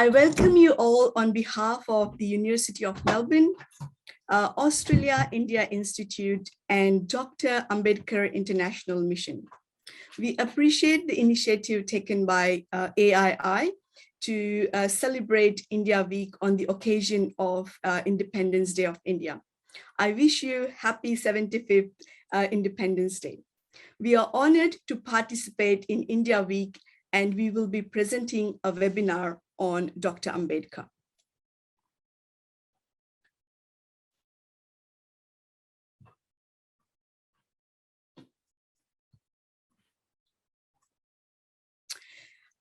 I welcome you all on behalf of the University of Melbourne, Australia India Institute, and Dr. Ambedkar International Mission. We appreciate the initiative taken by AII to celebrate India Week on the occasion of Independence Day of India. I wish you happy 75th Independence Day. We are honored to participate in India Week, and we will be presenting a webinar on Dr. Ambedkar.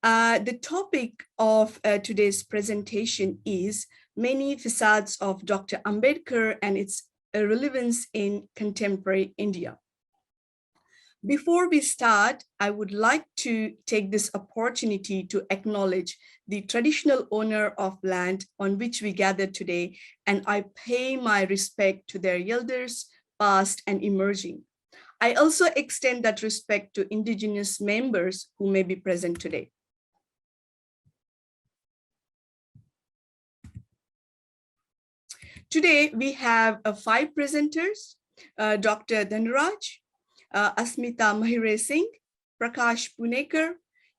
The topic of today's presentation is Many Facets of Dr. Ambedkar and its Relevance in Contemporary India. Before we start, I would like to take this opportunity to acknowledge the traditional owner of land on which we gather today, and I pay my respect to their elders, past and emerging. I also extend that respect to Indigenous members who may be present today. Today, we have 5 presenters, Dr. Dhanraj, Asmita Mahire Singh, Prakash Punekar,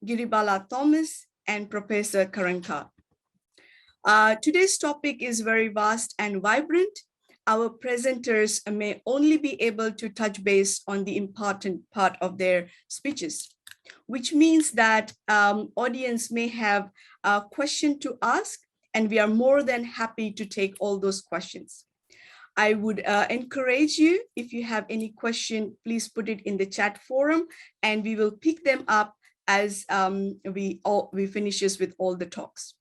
Giribala Thomas, and Professor Karankar. Today's topic is very vast and vibrant. Our presenters may only be able to touch base on the important part of their speeches, which means that audience may have a question to ask, and we are more than happy to take all those questions. I would encourage you, if you have any question, please put it in the chat forum, and we will pick them up as we finishes with all the talks.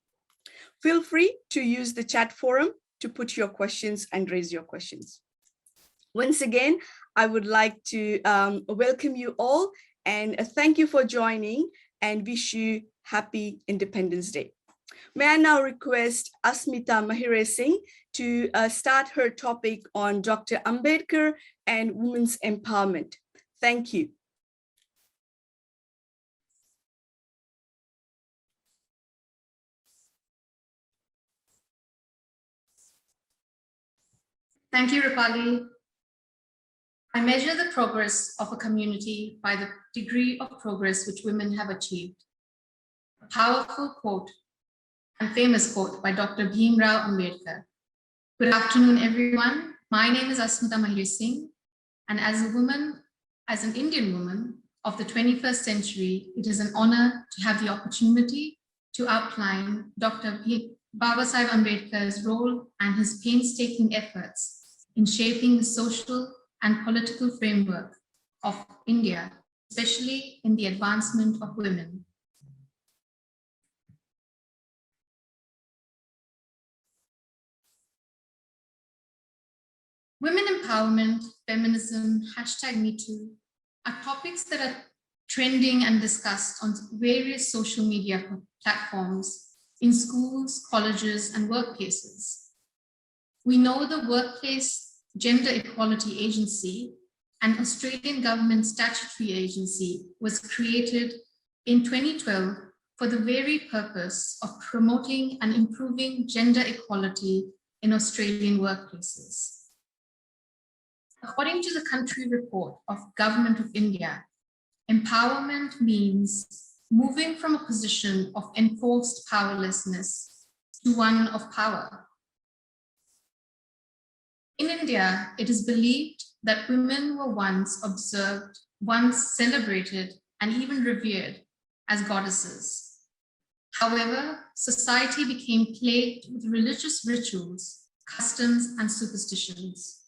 Feel free to use the chat forum to put your questions and raise your questions. Once again, I would like to welcome you all and thank you for joining and wish you happy Independence Day. May I now request Asmita Mahire Singh to start her topic on Dr. Ambedkar and women's empowerment. Thank you. Thank you, Rupali. I measure the progress of a community by the degree of progress which women have achieved. A powerful quote and famous quote by Dr. Bhimrao Ambedkar. Good afternoon, everyone. My name is Asmita Mahire Singh, and as a woman, as an Indian woman of the 21st century, it is an honor to have the opportunity to outline Dr. Babasaheb Ambedkar's role and his painstaking efforts in shaping the social and political framework of India, especially in the advancement of women. Women empowerment, feminism, #MeToo are topics that are trending and discussed on various social media platforms in schools, colleges, and workplaces. We know the Workplace Gender Equality Agency, an Australian government statutory agency, was created in 2012 for the very purpose of promoting and improving gender equality in Australian workplaces. According to the country report of Government of India, empowerment means moving from a position of enforced powerlessness to one of power. In India, it is believed that women were once observed, once celebrated, and even revered as goddesses. However, society became plagued with religious rituals, customs, and superstitions.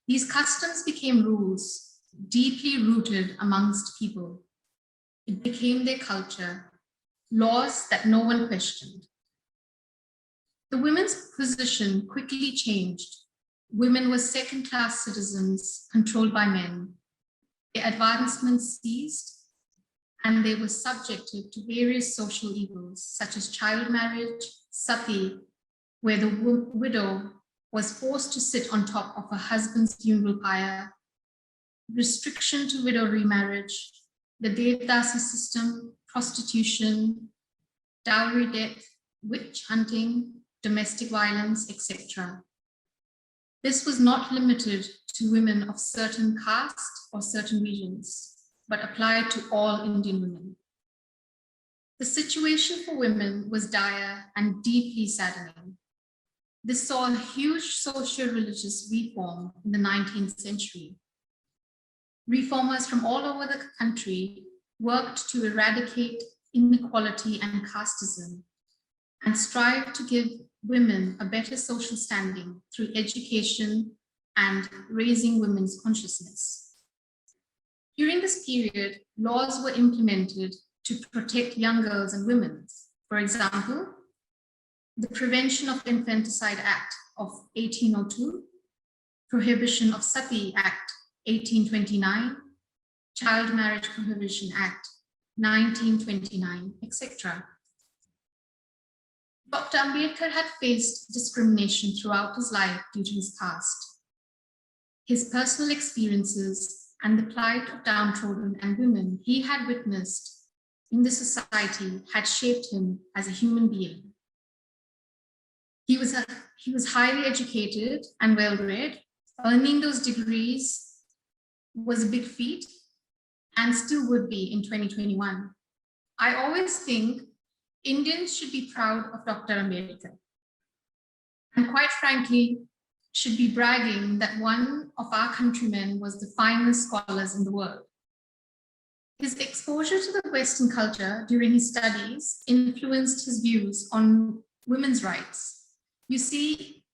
These customs became rules deeply rooted amongst people. It became their culture, laws that no one questioned. The women's position quickly changed. Women were second-class citizens controlled by men. Their advancements ceased, and they were subjected to various social evils, such as child marriage, sati, where the widow was forced to sit on top of her husband's funeral pyre, restriction to widow remarriage, the Devdasi system, prostitution, dowry debt, witch hunting, domestic violence, etc. This was not limited to women of certain caste or certain regions, but applied to all Indian women. The situation for women was dire and deeply saddening. This saw a huge socio-religious reform in the 19th century. Reformers from all over the country worked to eradicate inequality and casteism and strived to give women a better social standing through education and raising women's consciousness. During this period, laws were implemented to protect young girls and women. For example, the Prevention of Infanticide Act of 1802, Prohibition of Sati Act 1829, Child Marriage Prohibition Act 1929, etc. Dr. Ambedkar had faced discrimination throughout his life due to his caste. His personal experiences and the plight of downtrodden and women he had witnessed in the society had shaped him as a human being. He was highly educated and well-read. Earning those degrees was a big feat and still would be in 2021. I always think Indians should be proud of Dr. Ambedkar, and quite frankly, should be bragging that one of our countrymen was the finest scholars in the world. His exposure to the Western culture during his studies influenced his views on women's rights. You see,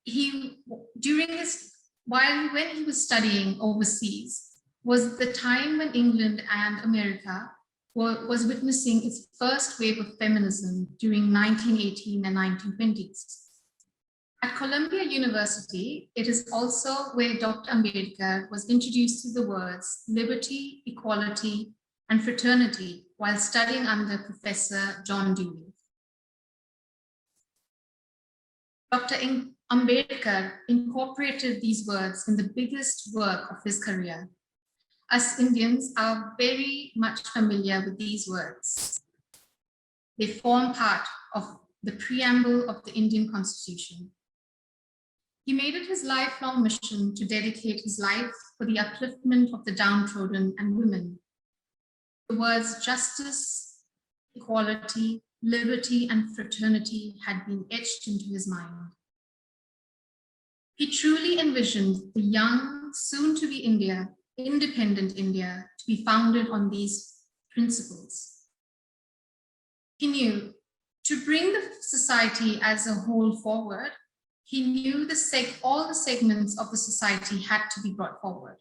when he was studying overseas, was the time when England and America was witnessing its first wave of feminism during 1918 and 1920s. At Columbia University, it is also where Dr. Ambedkar was introduced to the words liberty, equality, and fraternity while studying under Professor John Dewey. Dr. Ambedkar incorporated these words in the biggest work of his career. Us Indians are very much familiar with these words. They form part of the preamble of the Indian Constitution. He made it his lifelong mission to dedicate his life for the upliftment of the downtrodden and women. The words justice, equality, liberty, and fraternity had been etched into his mind. He truly envisioned the young, soon-to-be India, independent India, to be founded on these principles. He knew to bring the society as a whole forward, he knew all the segments of the society had to be brought forward.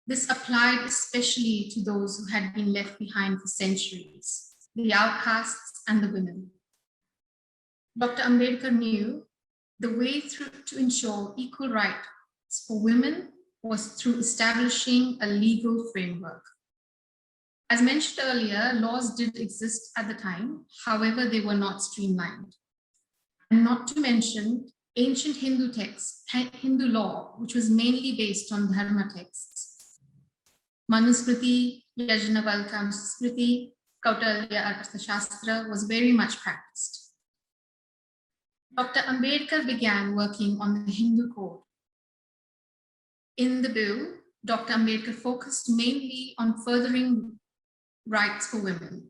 This applied especially to those who had been left behind for centuries, the outcasts and the women. Dr. Ambedkar knew the way to ensure equal rights for women was through establishing a legal framework. As mentioned earlier, laws did exist at the time, however, they were not streamlined. And not to mention ancient Hindu texts, Hindu law, which was mainly based on Dharma texts. Manusmriti, Yajnavalkam Smriti, Kautilya Arthashastra was very much practiced. Dr. Ambedkar began working on the Hindu code. In the bill, Dr. Ambedkar focused mainly on furthering rights for women.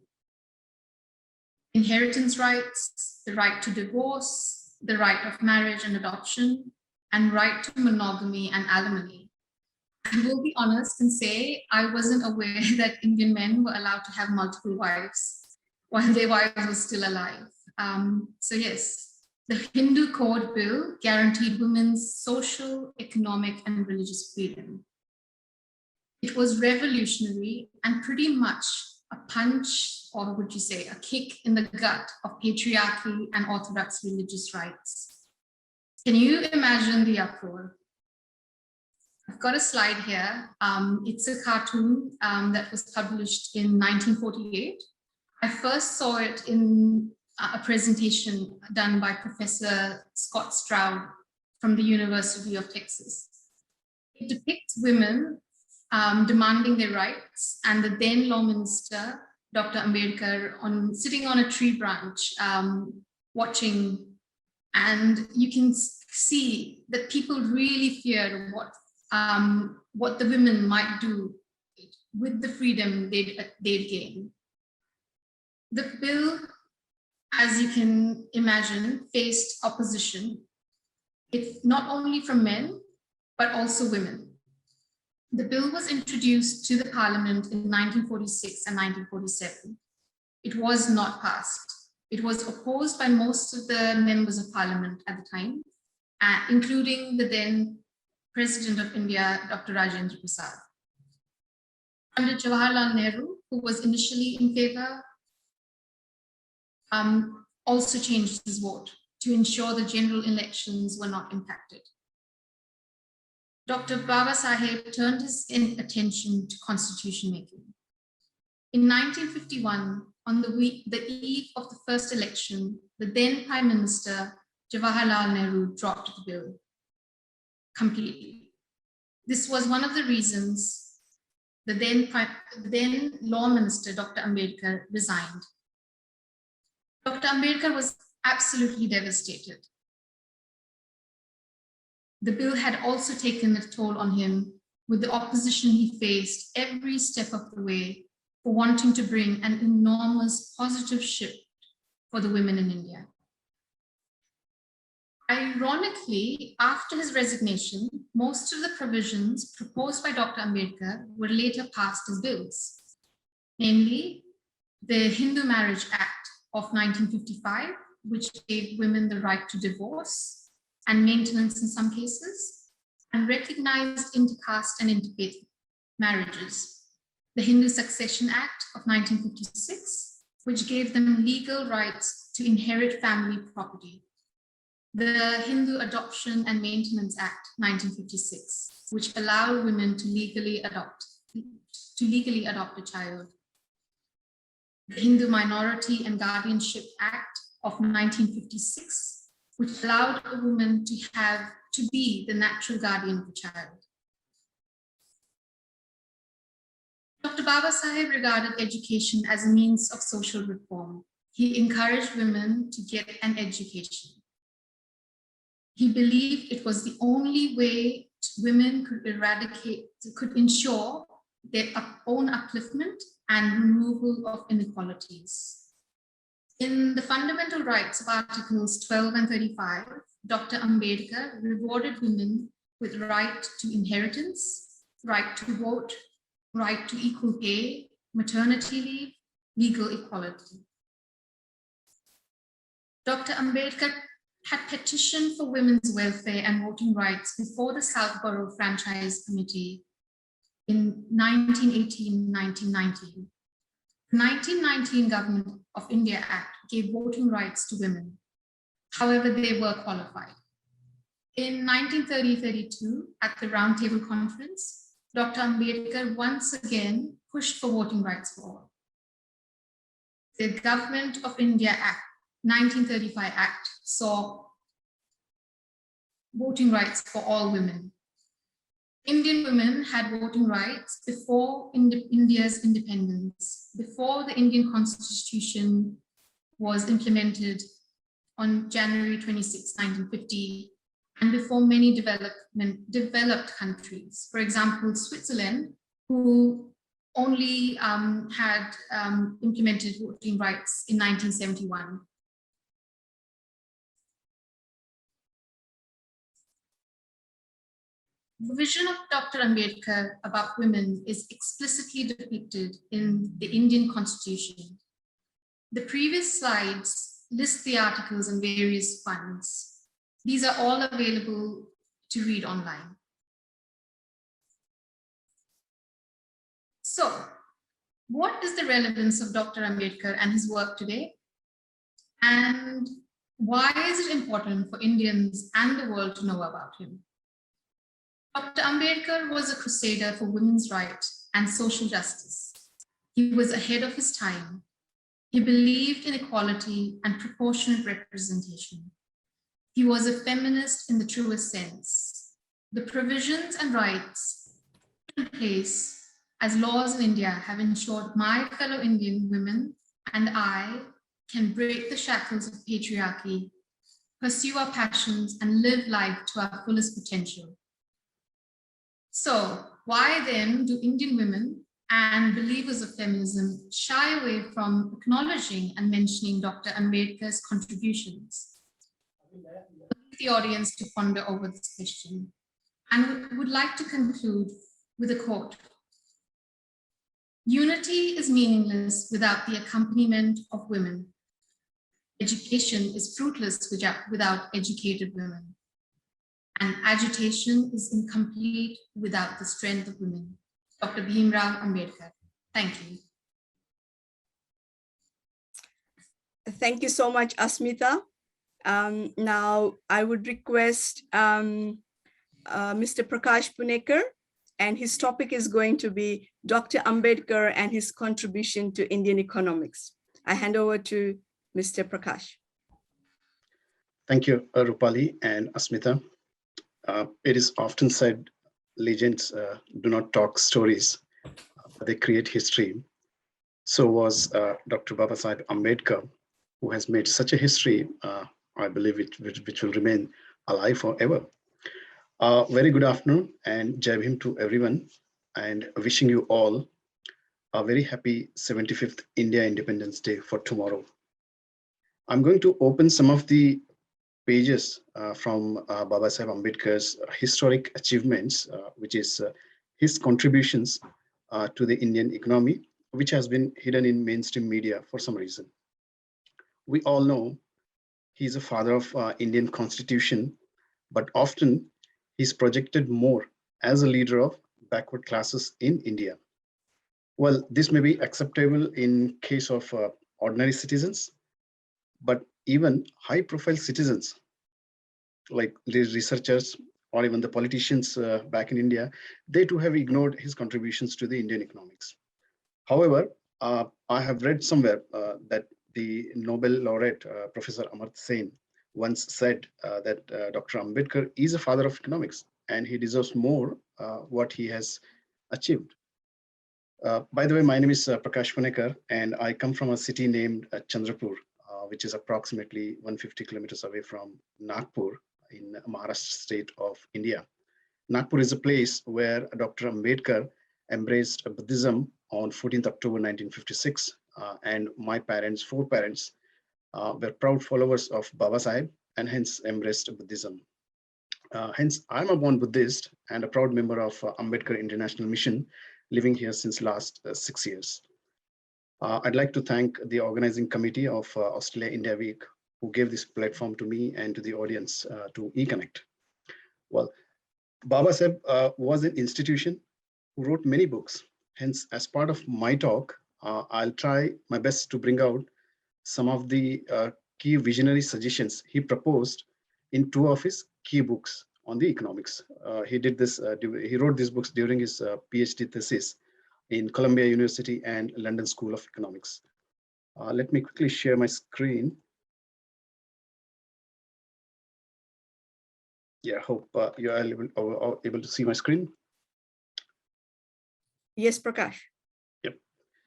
Inheritance rights, the right to divorce, the right of marriage and adoption, and right to monogamy and alimony. I will be honest and say I wasn't aware that Indian men were allowed to have multiple wives while their wives were still alive. So yes, the Hindu Code Bill guaranteed women's social, economic, and religious freedom. It was revolutionary and pretty much a punch, or would you say, a kick in the gut of patriarchy and orthodox religious rights. Can you imagine the uproar? I've got a slide here. It's a cartoon that was published in 1948. I first saw it in a presentation done by Professor Scott Stroud from the University of Texas. It depicts women demanding their rights, and the then Law Minister, Dr. Ambedkar, sitting on a tree branch, watching, and you can see that people really feared what the women might do with the freedom they'd gain. The bill, as you can imagine, faced opposition, not only from men, but also women. The bill was introduced to the parliament in 1946 and 1947. It was not passed. It was opposed by most of the members of parliament at the time, including the then President of India, Dr. Rajendra Prasad. Under Jawaharlal Nehru, who was initially in favor, also changed his vote to ensure the general elections were not impacted. Dr. Baba Saheb turned his attention to constitution making. In 1951, on the eve of the first election, the then Prime Minister, Jawaharlal Nehru, dropped the bill completely. This was one of the reasons the then Law Minister, Dr. Ambedkar, resigned. Dr. Ambedkar was absolutely devastated. The bill had also taken a toll on him with the opposition he faced every step of the way for wanting to bring an enormous positive shift for the women in India. Ironically, after his resignation, most of the provisions proposed by Dr. Ambedkar were later passed as bills, namely the Hindu Marriage Act of 1955, which gave women the right to divorce and maintenance in some cases, and recognized intercaste and interfaith marriages. The Hindu Succession Act of 1956, which gave them legal rights to inherit family property. The Hindu Adoption and Maintenance Act 1956, which allowed women to legally adopt a child. The Hindu Minority and Guardianship Act of 1956, which allowed a woman to be the natural guardian of a child. Dr. Baba Saheb regarded education as a means of social reform. He encouraged women to get an education. He believed it was the only way women could ensure their own upliftment and removal of inequalities. In the fundamental rights of Articles 12 and 35, Dr. Ambedkar rewarded women with right to inheritance, right to vote, right to equal pay, maternity leave, legal equality. Dr. Ambedkar had petitioned for women's welfare and voting rights before the Southborough Franchise Committee in 1918-1919. The 1919 Government of India Act gave voting rights to women. However, they were qualified. In 1930-32, at the Round Table Conference, Dr. Ambedkar once again pushed for voting rights for all. The Government of India Act, 1935 Act, saw voting rights for all women. Indian women had voting rights before India's independence, before the Indian Constitution was implemented on January 26, 1950, and before many developed countries. For example, Switzerland, who only had implemented voting rights in 1971. The vision of Dr. Ambedkar about women is explicitly depicted in the Indian Constitution. The previous slides list the articles and various funds. These are all available to read online. So, what is the relevance of Dr. Ambedkar and his work today? And why is it important for Indians and the world to know about him? Dr. Ambedkar was a crusader for women's rights and social justice. He was ahead of his time. He believed in equality and proportionate representation. He was a feminist in the truest sense. The provisions and rights in place as laws in India have ensured my fellow Indian women and I can break the shackles of patriarchy, pursue our passions, and live life to our fullest potential. So, why then do Indian women and believers of feminism shy away from acknowledging and mentioning Dr. Ambedkar's contributions? I leave the audience to ponder over this question and would like to conclude with a quote. Unity is meaningless without the accompaniment of women. Education is fruitless without educated women. And agitation is incomplete without the strength of women. Dr. Bhimrao Ambedkar. Thank you. Thank you so much, Asmita. Now, I would request Mr. Prakash Punekar, and his topic is going to be Dr. Ambedkar and his contribution to Indian economics. I hand over to Mr. Prakash. Thank you, Rupali and Asmita. It is often said, legends do not talk stories, they create history. So was Dr. Babasaheb Ambedkar, who has made such a history, I believe, which will remain alive forever. Very good afternoon and Jai Bhim to everyone, and wishing you all a very happy 75th India Independence Day for tomorrow. I'm going to open some of the pages from Babasaheb Ambedkar's historic achievements, which is his contributions to the Indian economy, which has been hidden in mainstream media for some reason. We all know he's a father of Indian Constitution, but often he's projected more as a leader of backward classes in India. Well, this may be acceptable in case of ordinary citizens, but even high-profile citizens, like the researchers or even the politicians back in India, they too have ignored his contributions to the Indian economics. However, I have read somewhere that the Nobel laureate, Professor Amartya Sen, once said that Dr. Ambedkar is a father of economics and he deserves more what he has achieved. By the way, my name is Prakash Punekar and I come from a city named Chandrapur, which is approximately 150 kilometers away from Nagpur in Maharashtra state of India. Nagpur is a place where Dr. Ambedkar embraced Buddhism on 14th October 1956, and my parents, four parents, were proud followers of Babasaheb and hence embraced Buddhism. Hence, I'm a born Buddhist and a proud member of Ambedkar International Mission, living here since last 6 years. I'd like to thank the organizing committee of Australia India Week, who gave this platform to me and to the audience to eConnect. Well, Babasaheb was an institution who wrote many books. Hence, as part of my talk, I'll try my best to bring out some of the key visionary suggestions he proposed in two of his key books on the economics. He wrote these books during his PhD thesis in Columbia University and London School of Economics. Let me quickly share my screen. Yeah, hope you are able to see my screen. Yes, Prakash. Yep.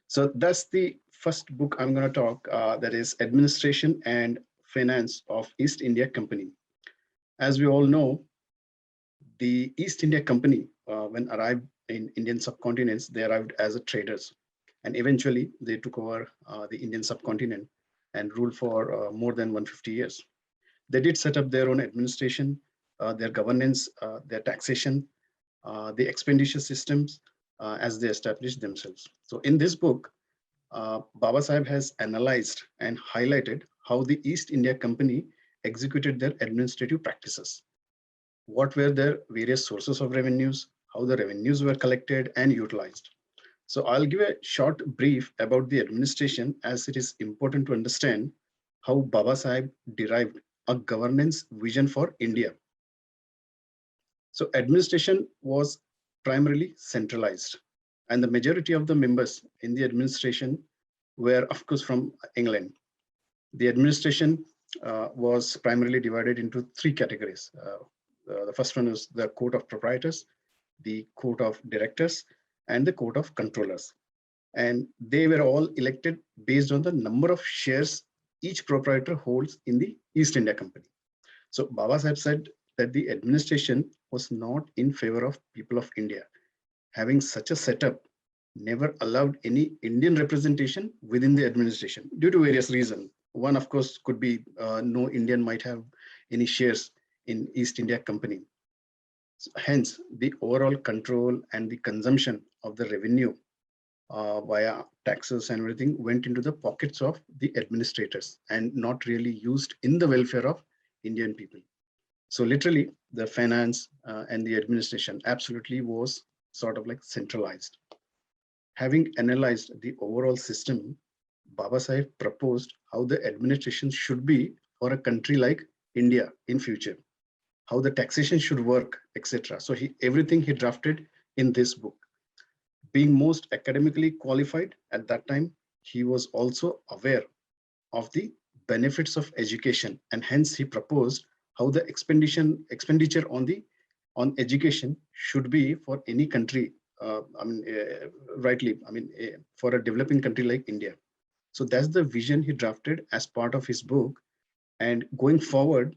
So that's the first book I'm going to talk, that is Administration and Finance of East India Company. As we all know, the East India Company, when arrived in Indian subcontinents, they arrived as a traders, and eventually they took over the Indian subcontinent and ruled for more than 150 years. They did set up their own administration, their governance, their taxation, the expenditure systems as they established themselves. So in this book, Babasaheb has analyzed and highlighted how the East India Company executed their administrative practices. What were their various sources of revenues, how the revenues were collected and utilized. So I'll give a short brief about the administration, as it is important to understand how Babasaheb derived a governance vision for India. So administration was primarily centralized, and the majority of the members in the administration were, of course, from England. The administration was primarily divided into three categories. The first one is the Court of Proprietors, the Court of Directors, and the Court of Controllers. And they were all elected based on the number of shares each proprietor holds in the East India Company. So Baba Sahib said that the administration was not in favor of people of India. Having such a setup never allowed any Indian representation within the administration due to various reasons. One, of course, could be no Indian might have any shares in East India Company. So hence, the overall control and the consumption of the revenue via taxes and everything went into the pockets of the administrators and not really used in the welfare of Indian people. So literally, the finance and the administration absolutely was sort of like centralized. Having analyzed the overall system, Baba Sahib proposed how the administration should be for a country like India in future, how the taxation should work, etc. So everything he drafted in this book. Being most academically qualified at that time, he was also aware of the benefits of education, and hence he proposed how the expenditure on education should be for any country. For a developing country like India. So that's the vision he drafted as part of his book. And going forward,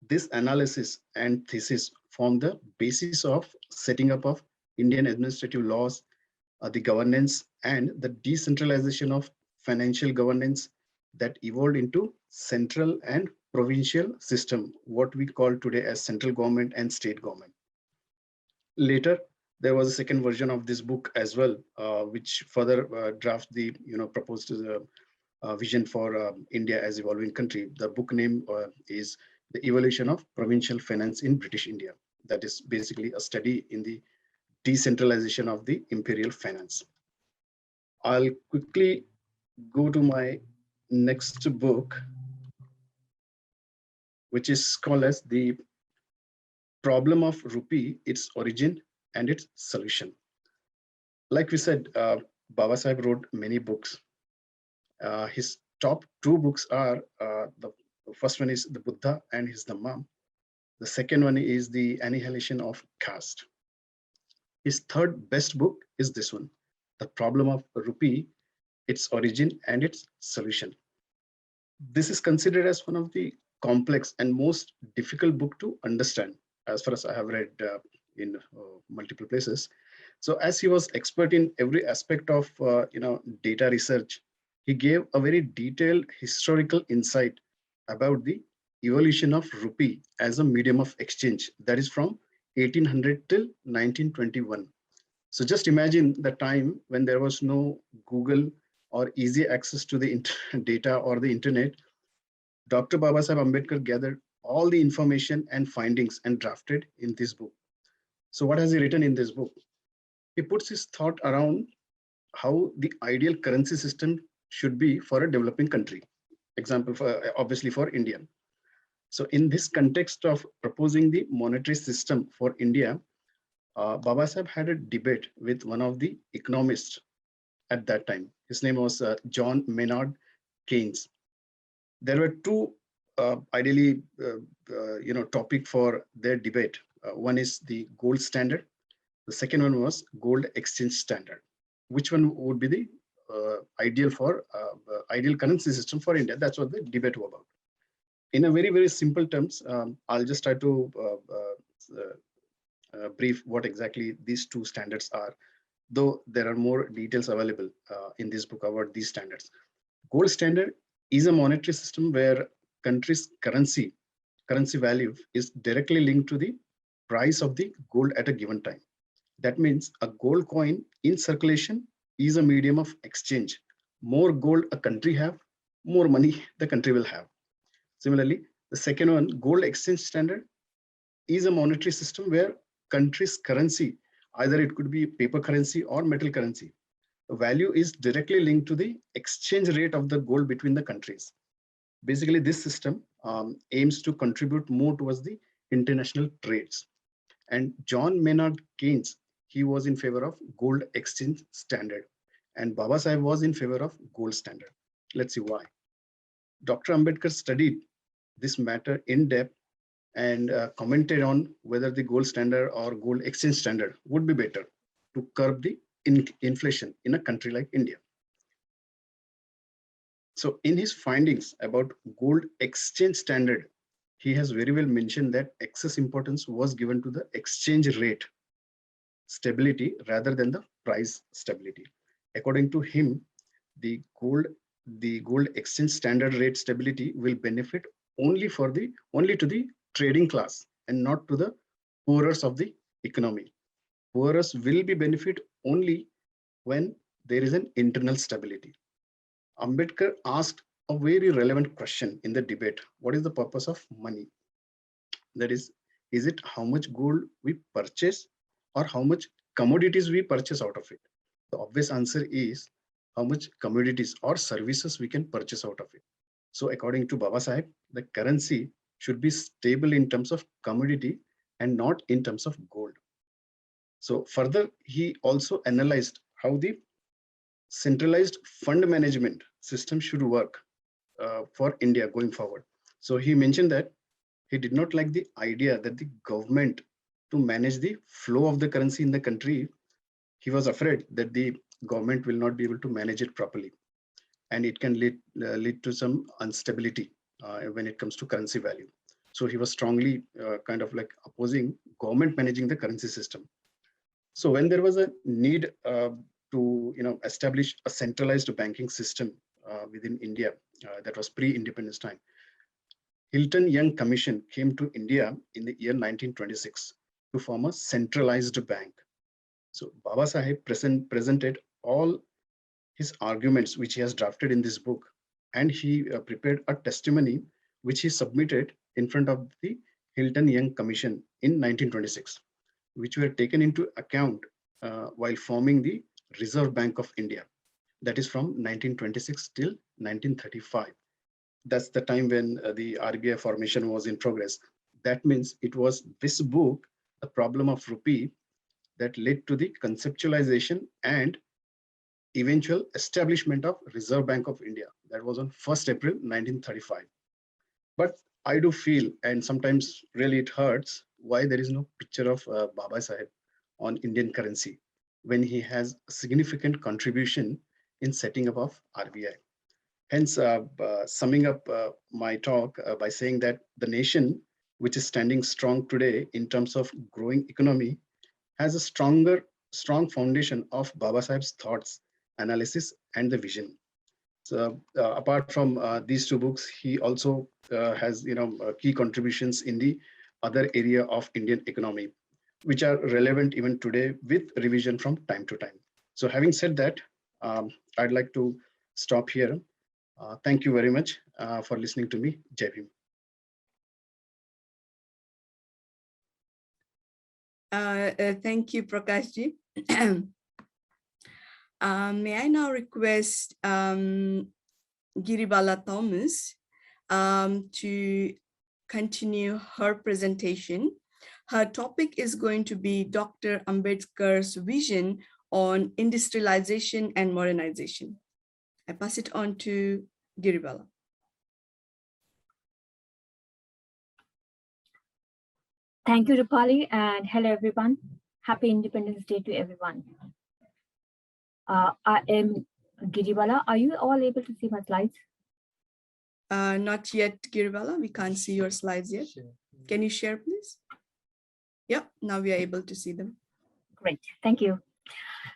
this analysis and thesis form the basis of setting up of Indian administrative laws, the governance, and the decentralization of financial governance that evolved into central and provincial system, what we call today as central government and state government. Later, there was a second version of this book as well, which further draft the proposed vision for India as evolving country. The book name is The Evolution of Provincial Finance in British India. That is basically a study in the decentralization of the imperial finance. I'll quickly go to my next book, which is called as The Problem of Rupee, Its Origin and Its Solution. Like we said, Baba Sahib wrote many books. His top two books are, the first one is The Buddha and His Dhamma. The second one is The Annihilation of Caste. His third best book is this one, The Problem of Rupee, Its Origin and Its Solution. This is considered as one of the complex and most difficult book to understand, as far as I have read in multiple places. So as he was expert in every aspect of data research, he gave a very detailed historical insight about the evolution of rupee as a medium of exchange, that is from 1800 till 1921. So just imagine the time when there was no Google or easy access to the data or the internet. Dr. Baba Sahib Ambedkar gathered all the information and findings and drafted in this book. So what has he written in this book? He puts his thought around how the ideal currency system should be for a developing country. Example, obviously for India. So in this context of proposing the monetary system for India, Baba Sahib had a debate with one of the economists at that time. His name was John Maynard Keynes. There were two ideally topic for their debate. One is the gold standard. The second one was gold exchange standard. Which one would be the ideal currency system for India? That's what the debate was about. In a very, very simple terms, I'll just try to brief what exactly these two standards are, though there are more details available in this book about these standards. Gold standard is a monetary system where country's currency value is directly linked to the price of the gold at a given time. That means a gold coin in circulation is a medium of exchange. More gold a country have, more money the country will have. Similarly, the second one, gold exchange standard, is a monetary system where country's currency, either it could be paper currency or metal currency, the value is directly linked to the exchange rate of the gold between the countries. Basically, this system aims to contribute more towards the international trades. And John Maynard Keynes, he was in favor of gold exchange standard, and Baba Sahib was in favor of gold standard. Let's see why. Dr. Ambedkar studied this matter in depth and commented on whether the gold standard or gold exchange standard would be better to curb the inflation in a country like India. So in his findings about gold exchange standard, he has very well mentioned that excess importance was given to the exchange rate stability rather than the price stability. According to him, the gold exchange standard rate stability will benefit only to the trading class and not to the poorest of the economy. Poorest will be benefit only when there is an internal stability. Ambedkar asked a very relevant question in the debate. What is the purpose of money? That is it how much gold we purchase or how much commodities we purchase out of it? The obvious answer is how much commodities or services we can purchase out of it. So according to Baba Sahib, the currency should be stable in terms of commodity and not in terms of gold. So further, he also analyzed how the centralized fund management system should work for India going forward. So he mentioned that he did not like the idea that the government to manage the flow of the currency in the country. He was afraid that the government will not be able to manage it properly, and it can lead to some instability when it comes to currency value. So he was strongly kind of like opposing government managing the currency system. So when there was a need to establish a centralized banking system within India that was pre-independence time, Hilton Young Commission came to India in the year 1926 to form a centralized bank. So Baba Sahib presented all his arguments which he has drafted in this book, and he prepared a testimony which he submitted in front of the Hilton Young Commission in 1926, which were taken into account while forming the Reserve Bank of India. That is from 1926 till 1935. That's the time when the RBI formation was in progress. That means it was this book, The Problem of Rupee, that led to the conceptualization and eventual establishment of Reserve Bank of India. That was on 1st April 1935. But I do feel, and sometimes really it hurts, why there is no picture of Baba Sahib on Indian currency when he has a significant contribution in setting up of RBI. Hence, summing up my talk by saying that the nation, which is standing strong today in terms of growing economy, has a strong foundation of Baba Sahib's thoughts, analysis, and the vision. So, apart from these two books, he also has key contributions in the other area of Indian economy, which are relevant even today with revision from time to time. So, having said that, I'd like to stop here. Thank you very much for listening to me. Jai Bhim. Thank you, Prakashji. May I now request Giribala Thomas to continue her presentation. Her topic is going to be Dr. Ambedkar's vision on industrialization and modernization. I pass it on to Giribala. Thank you, Rupali, and hello, everyone. Happy Independence Day to everyone. I am Giribala. Are you all able to see my slides? Not yet, Giribala. We can't see your slides yet. Can you share, please? Yep, now we are able to see them. Great, thank you.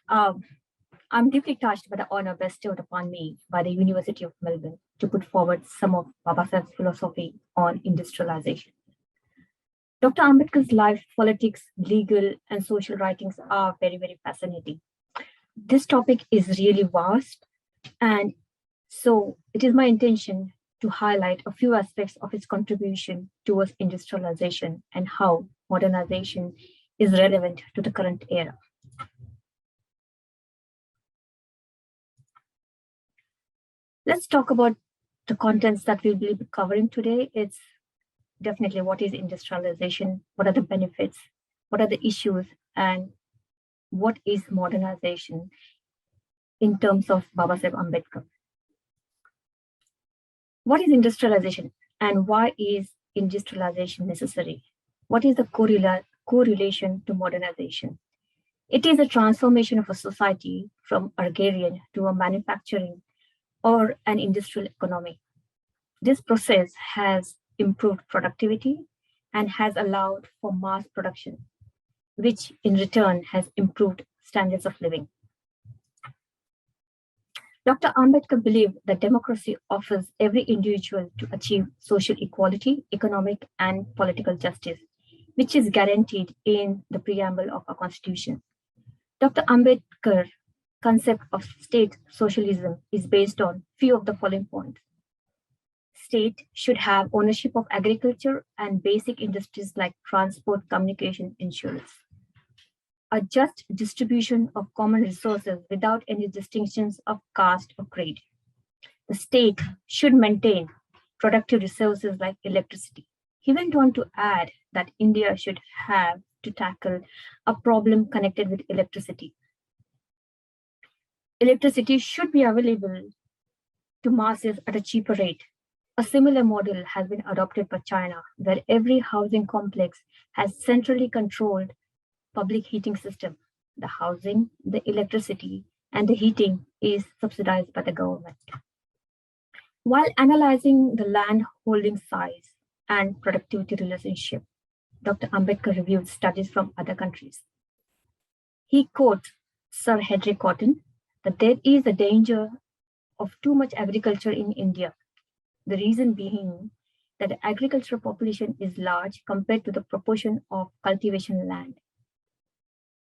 I'm deeply touched by the honor bestowed upon me by the University of Melbourne to put forward some of Baba Sahib's philosophy on industrialization. Dr. Ambedkar's life, politics, legal, and social writings are very, very fascinating. This topic is really vast, and so it is my intention to highlight a few aspects of his contribution towards industrialization and how modernization is relevant to the current era. Let's talk about the contents that we'll be covering today. It's definitely what is industrialization, what are the benefits, what are the issues, and what is modernization in terms of Baba Sahib Ambedkar. What is industrialization and why is industrialization necessary? What is the correlation to modernization? It is a transformation of a society from agrarian to a manufacturing or an industrial economy. This process has improved productivity and has allowed for mass production, which in return has improved standards of living. Dr. Ambedkar believed that democracy offers every individual to achieve social equality, economic and political justice, which is guaranteed in the preamble of our constitution. Dr. Ambedkar's concept of state socialism is based on few of the following points. State should have ownership of agriculture and basic industries like transport, communication, insurance. A just distribution of common resources without any distinctions of caste or creed. The state should maintain productive resources like electricity. He went on to add that India should have to tackle a problem connected with electricity. Electricity should be available to masses at a cheaper rate. A similar model has been adopted by China, where every housing complex has centrally controlled public heating system. The housing, the electricity, and the heating is subsidized by the government. While analyzing the land holding size and productivity relationship, Dr. Ambedkar reviewed studies from other countries. He quotes Sir Henry Cotton that there is a danger of too much agriculture in India. The reason being that the agricultural population is large compared to the proportion of cultivation land.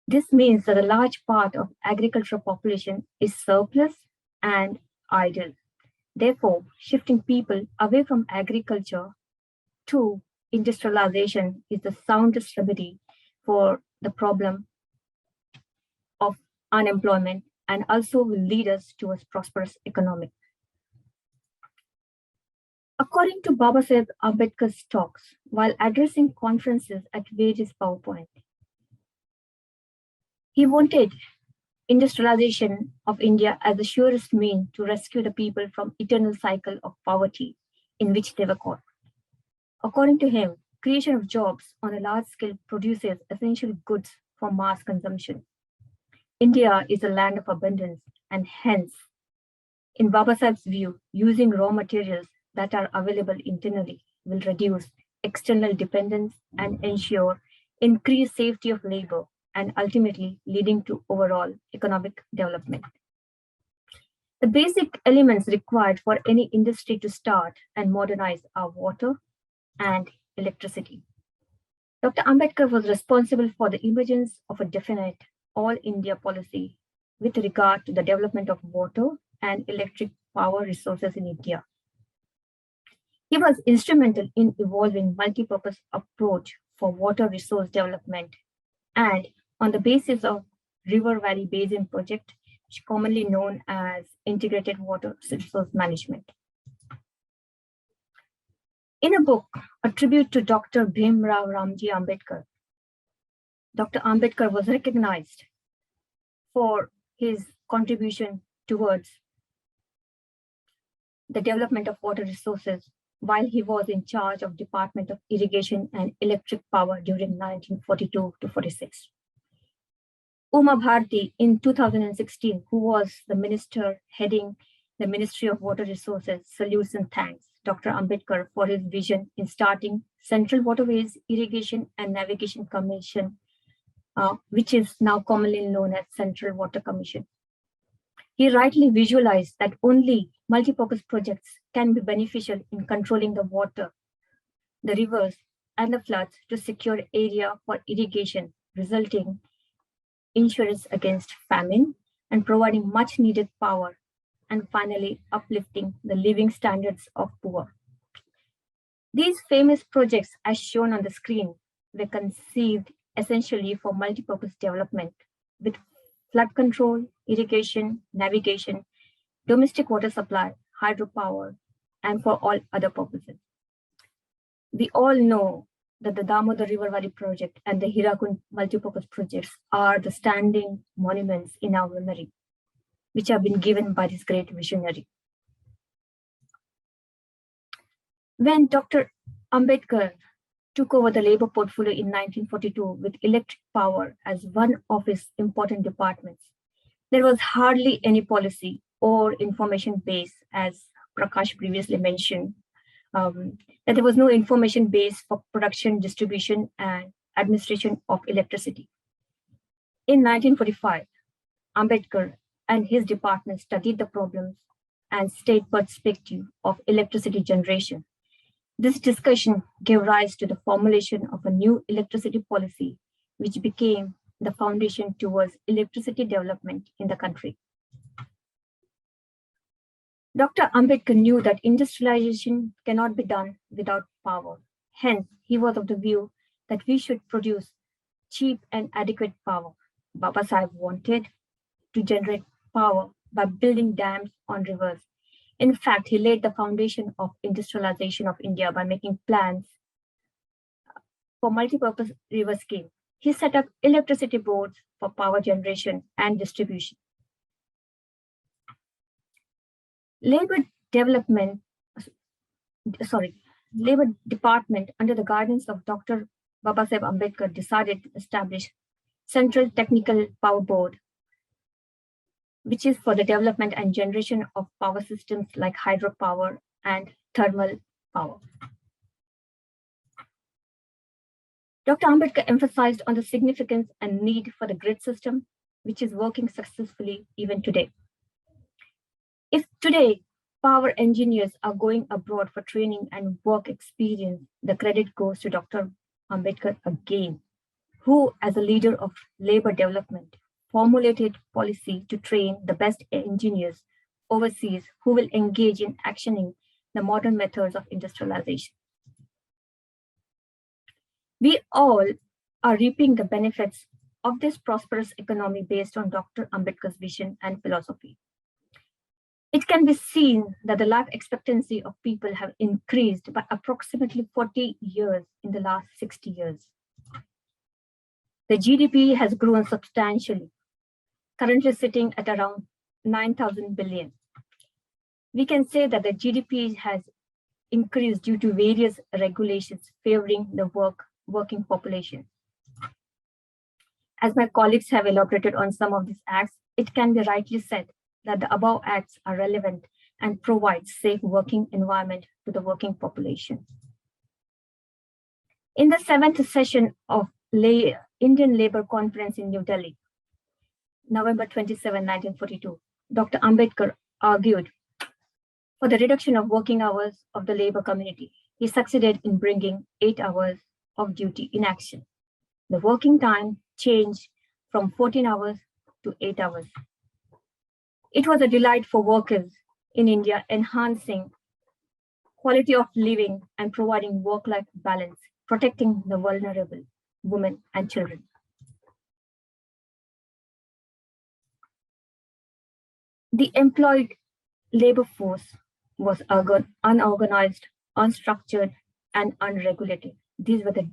This means that a large part of agricultural population is surplus and idle. Therefore, shifting people away from agriculture to industrialization is the soundest remedy for the problem of unemployment and also will lead us to a prosperous economy. According to Babasaheb Ambedkar's talks, while addressing conferences at various PowerPoint, he wanted industrialization of India as the surest means to rescue the people from eternal cycle of poverty in which they were caught. According to him, creation of jobs on a large scale produces essential goods for mass consumption. India is a land of abundance, and hence, in Babasaheb's view, using raw materials that are available internally will reduce external dependence and ensure increased safety of labor and ultimately leading to overall economic development. The basic elements required for any industry to start and modernize are water and electricity. Dr. Ambedkar was responsible for the emergence of a definite all India policy with regard to the development of water and electric power resources in India. He was instrumental in evolving multi-purpose approach for water resource development and on the basis of River Valley Basin Project, which is commonly known as Integrated Water Resource Management. In a book, a tribute to Dr. Bhimrao Ramji Ambedkar, Dr. Ambedkar was recognized for his contribution towards the development of water resources while he was in charge of Department of Irrigation and Electric Power during 1942 to 46. Uma Bharti in 2016, who was the minister heading the Ministry of Water Resources, salutes and thanks Dr. Ambedkar for his vision in starting Central Waterways Irrigation and Navigation Commission, which is now commonly known as Central Water Commission. He rightly visualized that only multi-purpose projects can be beneficial in controlling the water, the rivers, and the floods to secure area for irrigation, resulting insurance against famine and providing much needed power, and finally uplifting the living standards of poor. These famous projects, as shown on the screen, were conceived essentially for multi-purpose development with flood control, irrigation, navigation, domestic water supply, hydropower, and for all other purposes. We all know that the Damodar River Valley project and the Hirakund multipurpose projects are the standing monuments in our memory, which have been given by this great visionary. When Dr. Ambedkar took over the labor portfolio in 1942 with electric power as one of his important departments, there was hardly any policy or information base, as Prakash previously mentioned, that there was no information base for production, distribution, and administration of electricity. In 1945, Ambedkar and his department studied the problems and state perspective of electricity generation. This discussion gave rise to the formulation of a new electricity policy, which became the foundation towards electricity development in the country. Dr. Ambedkar knew that industrialization cannot be done without power. Hence, he was of the view that we should produce cheap and adequate power. Baba Sahib wanted to generate power by building dams on rivers. In fact, he laid the foundation of industrialization of India by making plans for multi-purpose river scheme. He set up electricity boards for power generation and distribution. Labor Department under the guidance of Dr. Babasaheb Ambedkar decided to establish Central Technical Power Board, which is for the development and generation of power systems like hydropower and thermal power. Dr. Ambedkar emphasized on the significance and need for the grid system, which is working successfully even today. If today power engineers are going abroad for training and work experience, the credit goes to Dr. Ambedkar again, who, as a leader of labor development, formulated policy to train the best engineers overseas who will engage in actioning the modern methods of industrialization. We all are reaping the benefits of this prosperous economy based on Dr. Ambedkar's vision and philosophy. It can be seen that the life expectancy of people have increased by approximately 40 years in the last 60 years. The GDP has grown substantially, currently sitting at around 9,000 billion. We can say that the GDP has increased due to various regulations favoring the working population. As my colleagues have elaborated on some of these acts, it can be rightly said that the above acts are relevant and provide safe working environment to the working population. In the 7th session of Indian Labour Conference in New Delhi, November 27, 1942, Dr. Ambedkar argued for the reduction of working hours of the labor community. He succeeded in bringing 8 hours of duty in action. The working time changed from 14 hours to 8 hours. It was a delight for workers in India, enhancing quality of living and providing work-life balance, protecting the vulnerable, women and children. The employed labor force was unorganized, unstructured, and unregulated. These were the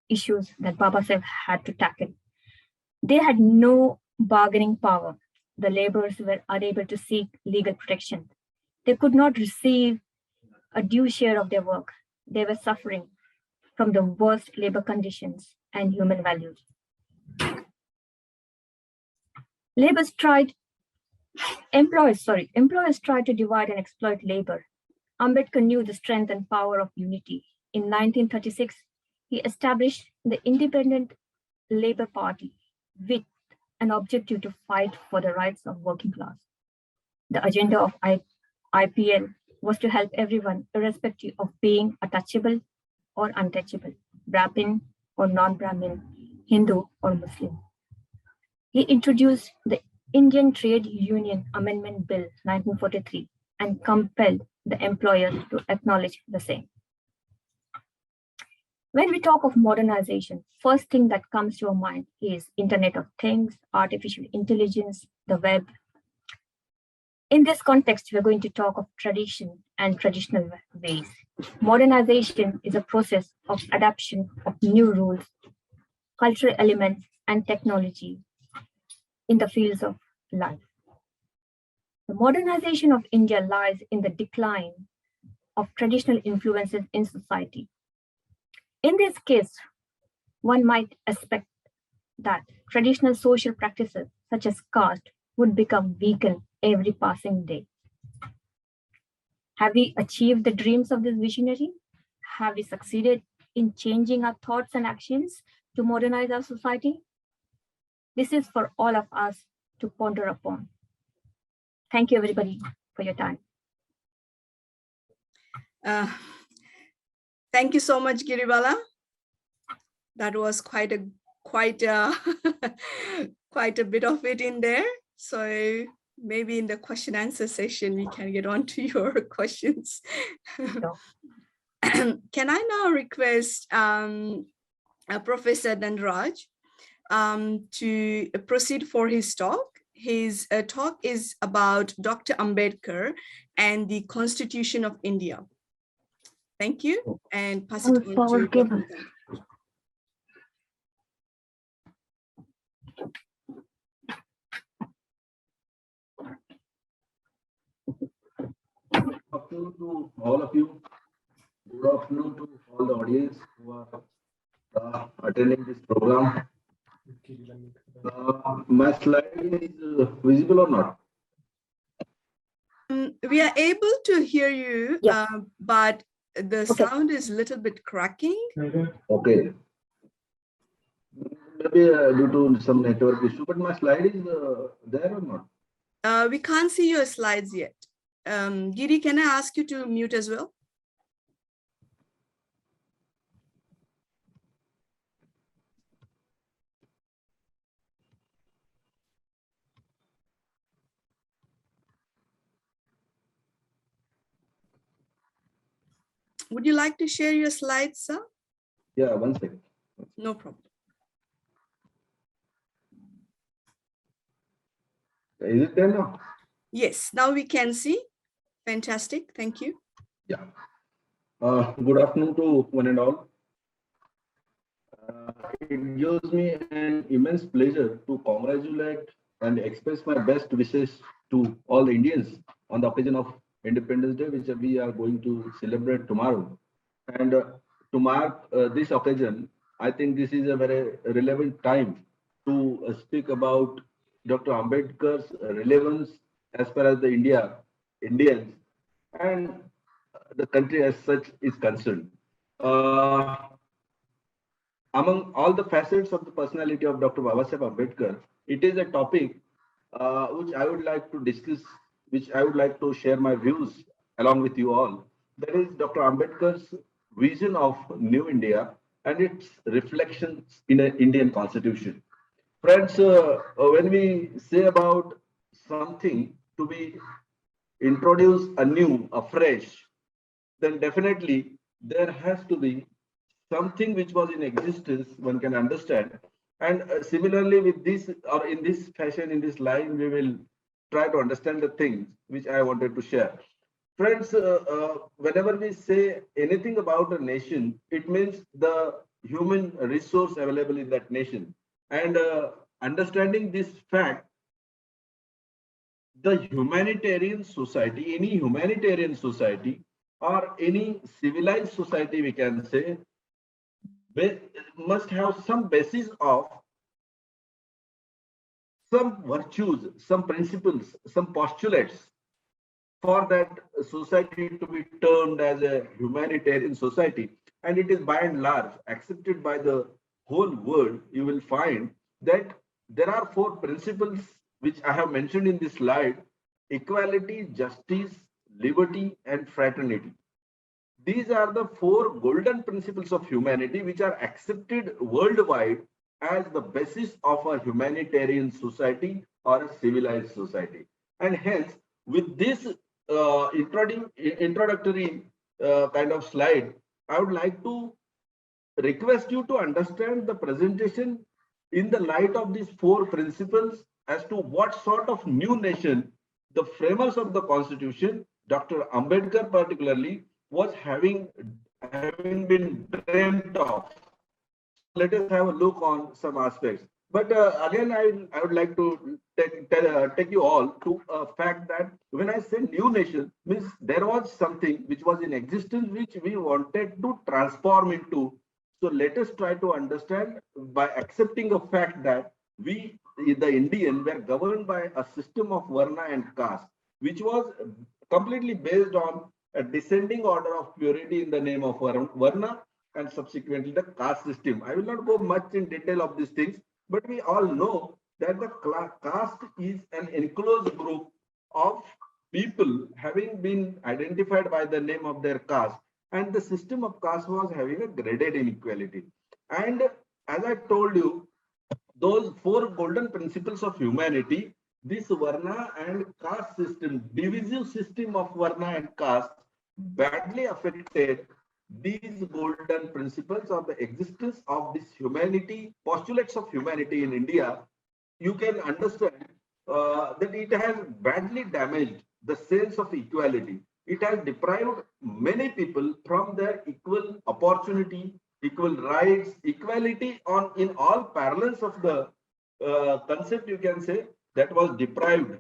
issues that Babasaheb had to tackle. They had no bargaining power. The laborers were unable to seek legal protection. They could not receive a due share of their work. They were suffering from the worst labor conditions and human values. Employers tried to divide and exploit labor. Ambedkar knew the strength and power of unity. In 1936, he established the Independent Labour Party with an objective to fight for the rights of working class. The agenda of IPL was to help everyone, irrespective of being touchable or untouchable, Brahmin or non-Brahmin, Hindu or Muslim. He introduced the Indian Trade Union Amendment Bill 1943 and compelled the employers to acknowledge the same. When we talk of modernization, first thing that comes to our mind is Internet of Things, artificial intelligence, the web. In this context, we're going to talk of tradition and traditional ways. Modernization is a process of adoption of new rules, cultural elements, and technology in the fields of life. The modernization of India lies in the decline of traditional influences in society. In this case, one might expect that traditional social practices such as caste would become weakened every passing day. Have we achieved the dreams of this visionary? Have we succeeded in changing our thoughts and actions to modernize our society? This is for all of us to ponder upon. Thank you, everybody, for your time. Thank you so much, Giribala. That was quite a quite a bit of it in there. So maybe in the question answer session, we can get on to your questions. So, Can I now request Professor Dhanraj to proceed for his talk? His talk is about Dr. Ambedkar and the Constitution of India. Thank you, and pass it on to Dr. Dhanraj. Good afternoon to all of you. Good afternoon to all the audience who are attending this program. My slide is visible or not? We are able to hear you, yes. but the sound is a little bit cracking. Okay. Maybe due to some network issue, but my slide is there or not? We can't see your slides yet. Giri, can I ask you to mute as well? Would you like to share your slides, sir? Yeah, one second. No problem. Is it there now? Yes, now we can see. Fantastic. Thank you. Yeah. Good afternoon to one and all. It gives me an immense pleasure to congratulate and express my best wishes to all the Indians on the occasion of Independence Day, which we are going to celebrate tomorrow. And to mark this occasion, I think this is a very relevant time to speak about Dr. Ambedkar's relevance as far as the Indians and the country as such is concerned. Among all the facets of the personality of Dr. Babasaheb Ambedkar, it is a topic which I would like to discuss, which I would like to share my views along with you all. That is Dr. Ambedkar's vision of New India and its reflections in an Indian constitution. Friends, when we say about something to be introduced anew, afresh, then definitely there has to be something which was in existence, one can understand. And similarly with this, or in this fashion, in this line, we will try to understand the things which I wanted to share. Friends, whenever we say anything about a nation, it means the human resource available in that nation. And understanding this fact, the humanitarian society, any humanitarian society or any civilized society, we can say, must have some basis of some virtues, some principles, some postulates for that society to be termed as a humanitarian society. And it is by and large accepted by the whole world. You will find that there are 4 principles which I have mentioned in this slide: equality, justice, liberty, and fraternity. These are the 4 golden principles of humanity which are accepted worldwide as the basis of a humanitarian society or a civilized society. And hence, with this introductory kind of slide, I would like to request you to understand the presentation in the light of these 4 principles as to what sort of new nation the framers of the Constitution, Dr. Ambedkar particularly, was having been dreamt of. Let us have a look on some aspects. But again, I would like to take you all to a fact that when I say new nation, means there was something which was in existence which we wanted to transform into. So let us try to understand by accepting a fact that we the Indian were governed by a system of Varna and caste, which was completely based on a descending order of purity in the name of Varna and subsequently the caste system. I will not go much in detail of these things, but we all know that the caste is an enclosed group of people having been identified by the name of their caste, and the system of caste was having a graded inequality. And as I told you, those four golden principles of humanity, this Varna and caste system, divisive system of Varna and caste, badly affected these golden principles of the existence of this humanity, postulates of humanity in India. You can understand that it has badly damaged the sense of equality. It has deprived many people from their equal opportunity, equal rights, equality on in all parallels of the concept, you can say, that was deprived.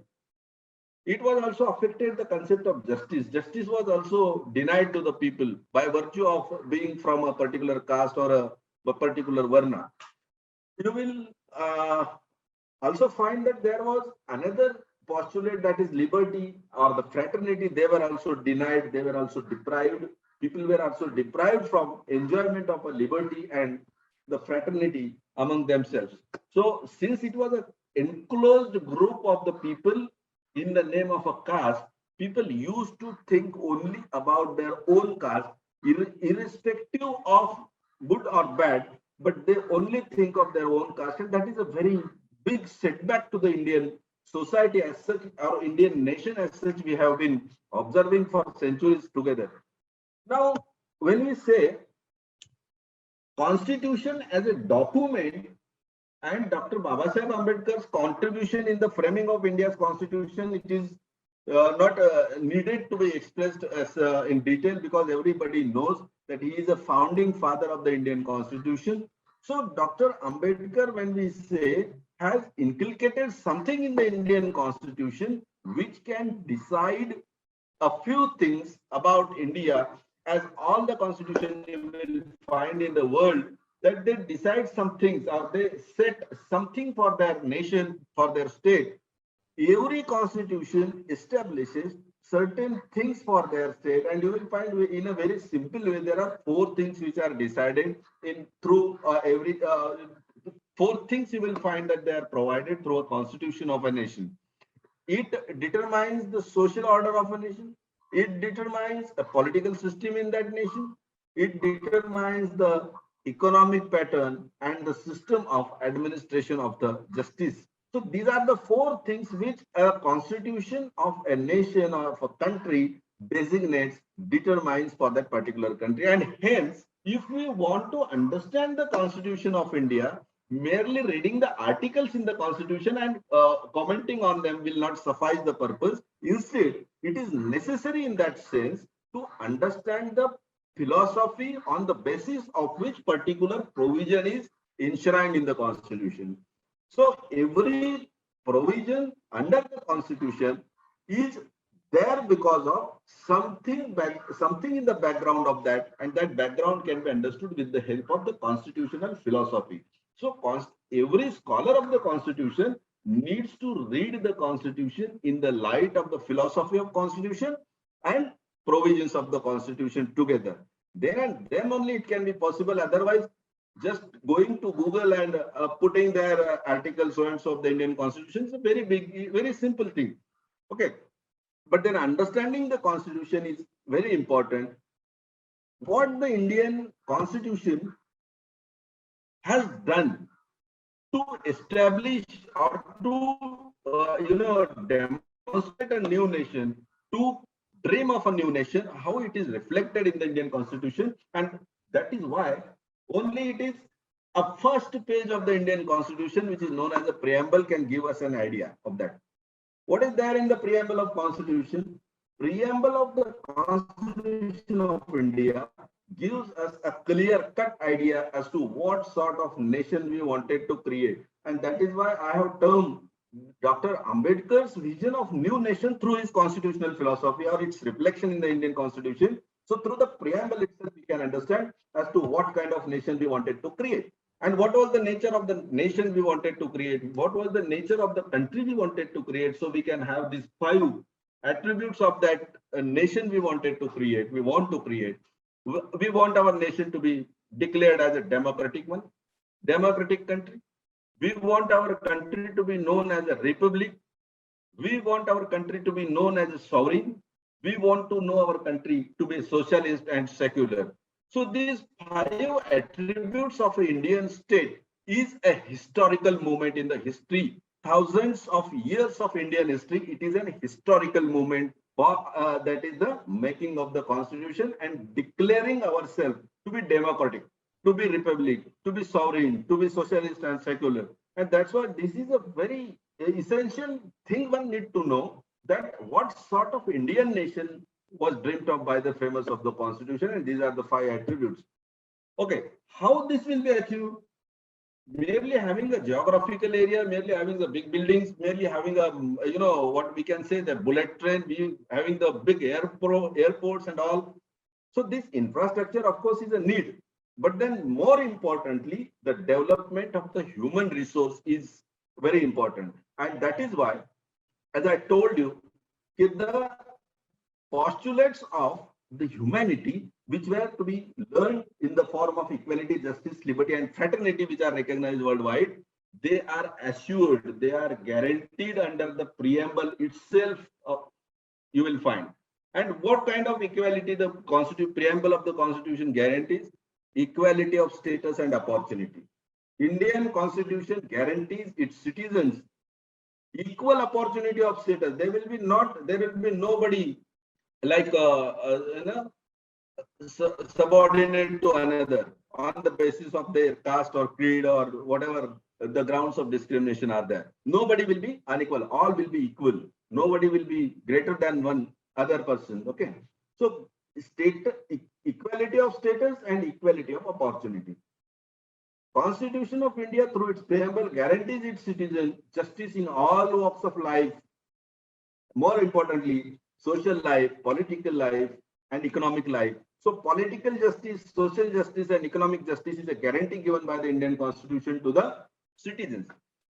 It was also affected the concept of justice. Justice was also denied to the people by virtue of being from a particular caste or a particular Varna. You will also find that there was another postulate, that is liberty or the fraternity. They were also denied, they were also deprived. People were also deprived from enjoyment of a liberty and the fraternity among themselves. So since it was an enclosed group of the people in the name of a caste, people used to think only about their own caste, irrespective of good or bad, but they only think of their own caste, and that is a very big setback to the Indian society as such, or Indian nation as such, we have been observing for centuries together. Now, when we say Constitution as a document and Dr. Babasaheb Ambedkar's contribution in the framing of India's Constitution, it is not needed to be expressed as in detail, because everybody knows that he is a founding father of the Indian Constitution. So Dr. Ambedkar, when we say, has inculcated something in the Indian Constitution which can decide a few things about India, as all the constitution you will find in the world, that they decide some things or they set something for their nation, for their state. Every constitution establishes certain things for their state, and you will find in a very simple way there are four things which are decided in through every four things you will find that they are provided through a constitution of a nation. It determines the social order of a nation. It determines a political system in that nation. It determines the economic pattern and the system of administration of the justice. So these are the four things which a constitution of a nation or of a country designates, determines for that particular country. And hence, if we want to understand the Constitution of India, merely reading the articles in the Constitution and commenting on them will not suffice the purpose. Instead, it is necessary in that sense to understand the philosophy on the basis of which particular provision is enshrined in the Constitution. So every provision under the Constitution is there because of something in the background of that, and that background can be understood with the help of the constitutional philosophy. So every scholar of the Constitution needs to read the Constitution in the light of the philosophy of Constitution and provisions of the Constitution together. Then only it can be possible. Otherwise, just going to Google and putting their article so and so of the Indian Constitution is a very simple thing. Okay, but then understanding the Constitution is very important. What the Indian Constitution has done to establish or to demonstrate a new nation, to dream of a new nation, how it is reflected in the Indian Constitution, and that is why only it is a first page of the Indian Constitution, which is known as a preamble, can give us an idea of that. What is there in the preamble of Constitution? Preamble of the Constitution of India gives us a clear-cut idea as to what sort of nation we wanted to create. And that is why I have termed Dr. Ambedkar's vision of new nation through his constitutional philosophy, or its reflection in the Indian Constitution. So through the preamble itself, we can understand as to what kind of nation we wanted to create. And what was the nature of the nation we wanted to create? What was the nature of the country we wanted to create? So we can have these 5 attributes of that nation we wanted to create, we want to create. We want our nation to be declared as a democratic one, democratic country. We want our country to be known as a republic. We want our country to be known as a sovereign. We want to know our country to be socialist and secular. So these 5 attributes of an Indian state is a historical moment in the history. Thousands of years of Indian history, it is an historical moment that is the making of the constitution and declaring ourselves to be democratic, to be republic, to be sovereign, to be socialist and secular. And that's why this is a very essential thing one need to know, that what sort of Indian nation was dreamt of by the framers of the constitution, and these are the 5 attributes. Okay, how this will be achieved? Merely having a geographical area, merely having the big buildings, merely having a, what we can say, the bullet train, having the big airports and all. So this infrastructure, of course, is a need. But then more importantly, the development of the human resource is very important. And that is why, as I told you, the postulates of the humanity, which were to be learned in the form of equality, justice, liberty, and fraternity, which are recognized worldwide, they are assured, they are guaranteed under the preamble itself, you will find. And what kind of equality the preamble of the Constitution guarantees? Equality of status and opportunity. Indian Constitution guarantees its citizens equal opportunity of status. There will be nobody like subordinate to another on the basis of their caste or creed or whatever the grounds of discrimination are there. Nobody will be unequal. All will be equal. Nobody will be greater than one other person. Okay. So equality of status and equality of opportunity. Constitution of India, through its preamble, guarantees its citizens justice in all walks of life. More importantly, social life, political life, and economic life. So political justice, social justice, and economic justice is a guarantee given by the Indian Constitution to the citizens.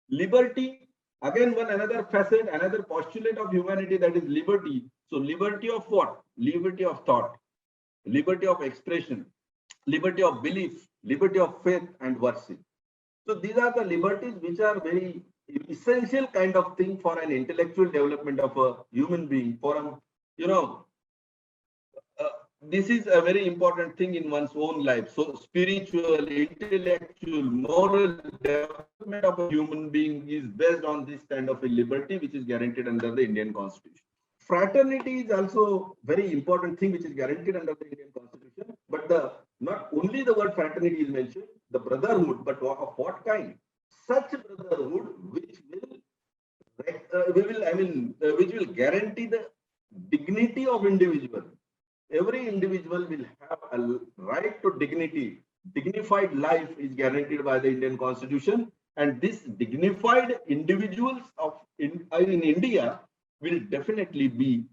Liberty, again, another facet, another postulate of humanity, that is liberty. So liberty of what? Liberty of thought, liberty of expression, liberty of belief, liberty of faith and worship. So these are the liberties which are very essential kind of thing for an intellectual development of a human being. For this is a very important thing in one's own life. So spiritual, intellectual, moral development of a human being is based on this kind of a liberty which is guaranteed under the Indian Constitution. Fraternity is also very important thing which is guaranteed under the Indian Constitution. But not only the word fraternity is mentioned, the brotherhood, but of what kind? Such brotherhood which will guarantee the dignity of individual. Every individual will have a right to dignity. Dignified life is guaranteed by the Indian Constitution, and this dignified individuals in India will definitely be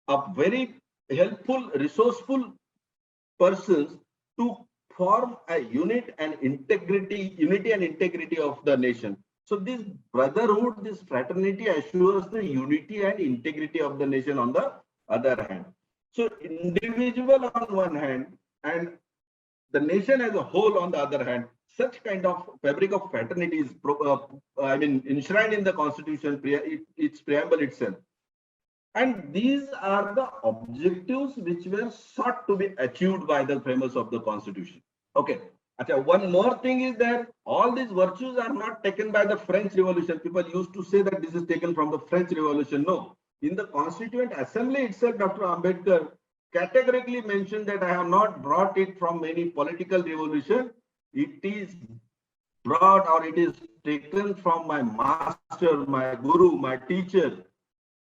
a very helpful, resourceful persons to form a unity and integrity of the nation. So this brotherhood, this fraternity assures the unity and integrity of the nation on the other hand. So individual on one hand and the nation as a whole on the other hand, such kind of fabric of fraternity is enshrined in the Constitution, its preamble itself. And these are the objectives which were sought to be achieved by the framers of the Constitution. Okay. One more thing is that all these virtues are not taken by the French Revolution. People used to say that this is taken from the French Revolution. No. In the Constituent Assembly itself, Dr. Ambedkar categorically mentioned that I have not brought it from any political revolution. It is brought, or it is taken from my master, my guru, my teacher,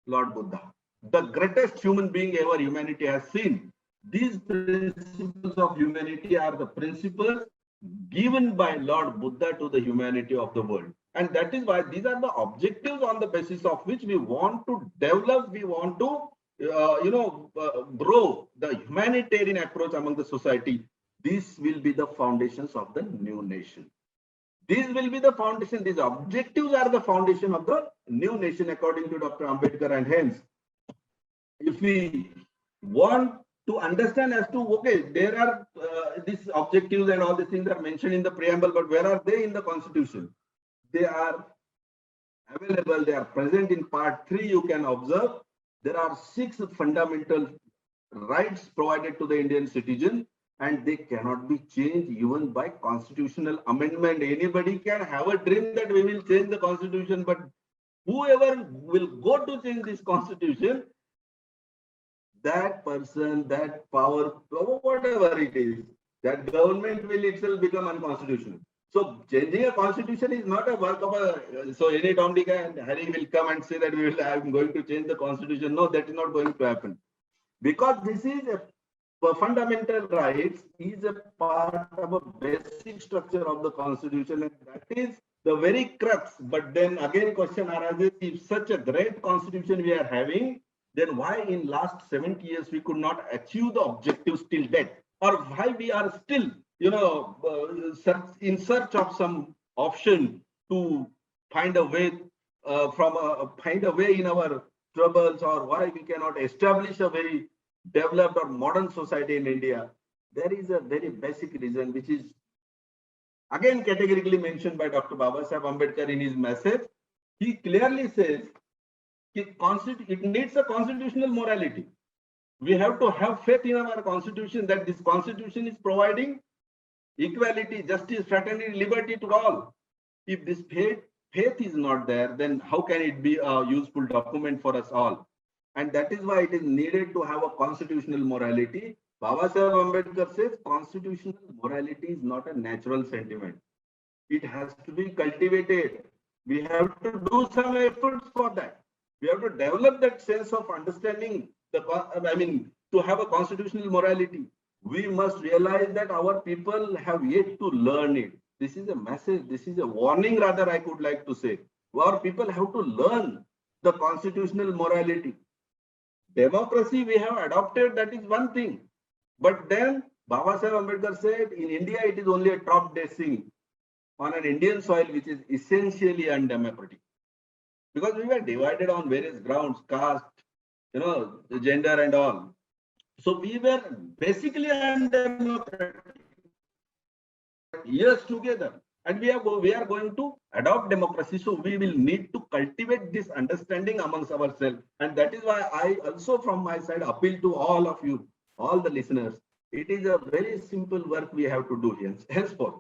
Lord Buddha, the greatest human being ever humanity has seen. These principles of humanity are the principles given by Lord Buddha to the humanity of the world. And that is why these are the objectives on the basis of which we want to develop, we want to grow the humanitarian approach among the society. This will be the foundations of the new nation. These will be the foundation. These objectives are the foundation of the new nation, according to Dr. Ambedkar. And hence, if we want to understand as to, okay, there are these objectives and all these things are mentioned in the preamble, but where are they in the Constitution? They are available, they are present in part 3. You can observe there are 6 fundamental rights provided to the Indian citizen, and they cannot be changed even by constitutional amendment. Anybody can have a dream that we will change the constitution, but whoever will go to change this constitution, that person, that power, whatever it is, that government will itself become unconstitutional. So changing a constitution is not a work of a, so any Tom, Dick and Harry will come and say that I'm going to change the constitution. No, that is not going to happen. Because this is a fundamental rights is a part of a basic structure of the constitution, and that is the very crux. But then again question arises, if such a great constitution we are having, then why in last 70 years we could not achieve the objectives till date? Or why we are still, in search of some option to find a way find a way in our troubles, or why we cannot establish a very developed or modern society in India? There is a very basic reason, which is again categorically mentioned by Dr. Babasaheb Ambedkar in his message. He clearly says it needs a constitutional morality. We have to have faith in our constitution that this constitution is providing equality, justice, fraternity, liberty to all. If this faith is not there, then how can it be a useful document for us all? And that is why it is needed to have a constitutional morality. Babasaheb Ambedkar says constitutional morality is not a natural sentiment. It has to be cultivated. We have to do some efforts for that. We have to develop that sense of understanding to have a constitutional morality. We must realize that our people have yet to learn it. This is a message, this is a warning rather, I could like to say. Our people have to learn the constitutional morality. Democracy we have adopted, that is one thing. But then Babasaheb Ambedkar said in India it is only a top dressing on an Indian soil which is essentially undemocratic. Because we were divided on various grounds, caste, gender and all. So we were basically undemocratic years together. And we are going to adopt democracy. So we will need to cultivate this understanding amongst ourselves. And that is why I also from my side appeal to all of you, all the listeners. It is a very simple work we have to do henceforth.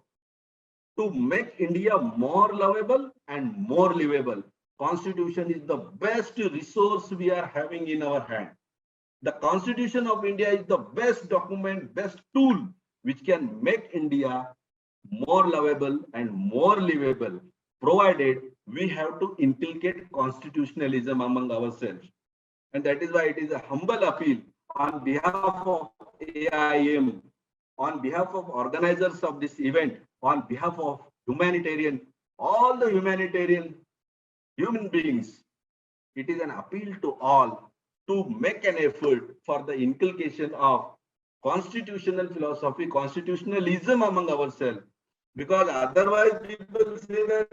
To make India more lovable and more livable, Constitution is the best resource we are having in our hand. The Constitution of India is the best document, best tool which can make India more lovable and more livable, provided we have to inculcate constitutionalism among ourselves. And that is why it is a humble appeal on behalf of AIM, on behalf of organizers of this event, on behalf of all the humanitarian human beings. It is an appeal to all to make an effort for the inculcation of constitutional philosophy, constitutionalism among ourselves. Because otherwise people say that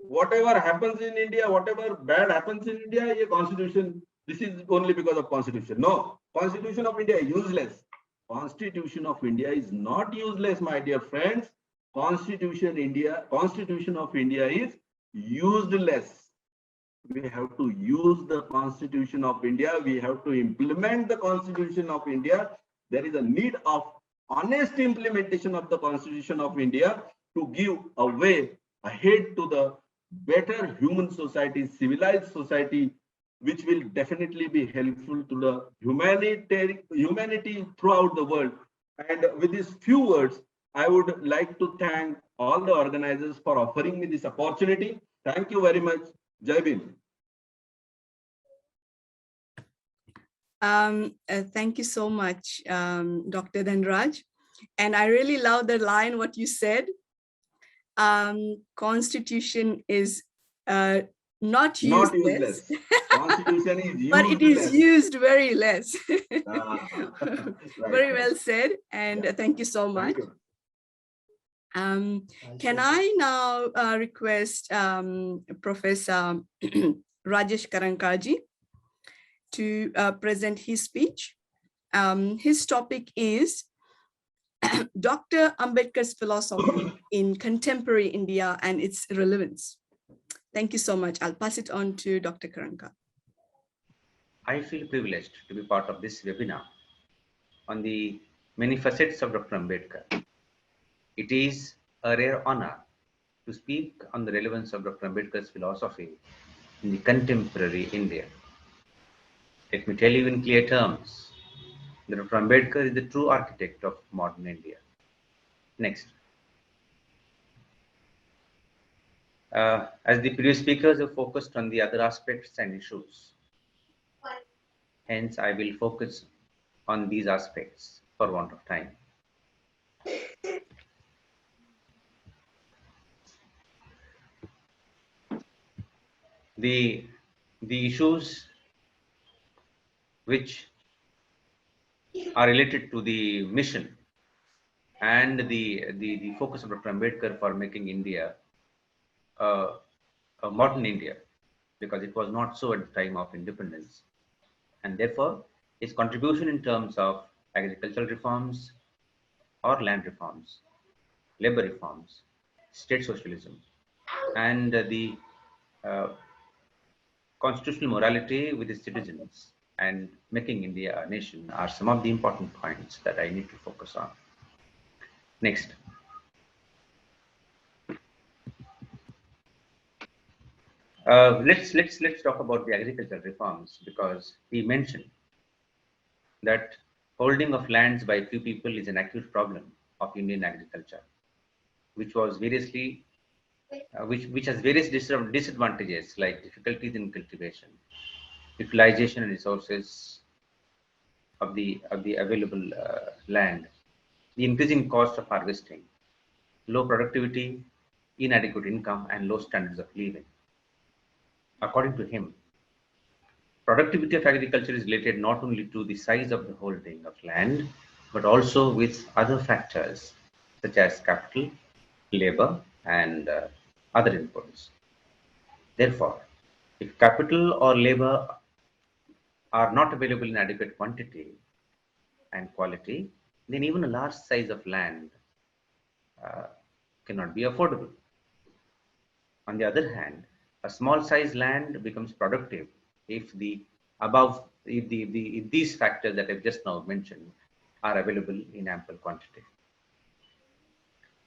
whatever happens in India, whatever bad happens in India, a constitution, this is only because of constitution. No, Constitution of India is useless. Constitution of India is not useless, my dear friends. Constitution of India is useless. We have to use the Constitution of India. We have to implement the Constitution of India. There is a need of honest implementation of the Constitution of India to give a way ahead to the better human society, civilized society, which will definitely be helpful to the humanity throughout the world. And with these few words, I would like to thank all the organizers for offering me this opportunity. Thank you very much. Jai Bhim. Thank you so much, Dr. Dhanraj. And I really love the line, what you said. Constitution is Not Not useless, useless. Constitution is but it used is less. used very less. Ah, Very right. well said, and thank you so much. Thank you. Can I now request Professor Rajesh Karankaji to present his speech. His topic is Dr. Ambedkar's philosophy in contemporary India and its relevance. Thank you so much. I'll pass it on to Dr. Karanka. I feel privileged to be part of this webinar on the many facets of Dr. Ambedkar. It is a rare honor to speak on the relevance of Dr. Ambedkar's philosophy in the contemporary India. Let me tell you in clear terms that Dr. Ambedkar is the true architect of modern India. Next. As the previous speakers have focused on the other aspects and issues, hence I will focus on these aspects for want of time. The issues which are related to the mission and the focus of Dr. Ambedkar for making India a modern India, because it was not so at the time of independence. And therefore, his contribution in terms of agricultural reforms or land reforms, labor reforms, state socialism, and the constitutional morality with its citizens and making India a nation are some of the important points that I need to focus on. Next. Let's talk about the agricultural reforms, because he mentioned that holding of lands by few people is an acute problem of Indian agriculture, which was variously which has various disadvantages like difficulties in cultivation, utilization and resources of the available land, the increasing cost of harvesting, low productivity, inadequate income, and low standards of living. According to him, productivity of agriculture is related not only to the size of the holding of land, but also with other factors such as capital, labor, and other inputs. Therefore, if capital or labor are not available in adequate quantity and quality, then even a large size of land cannot be affordable. On the other hand, a small size land becomes productive if if these factors that I've just now mentioned are available in ample quantity.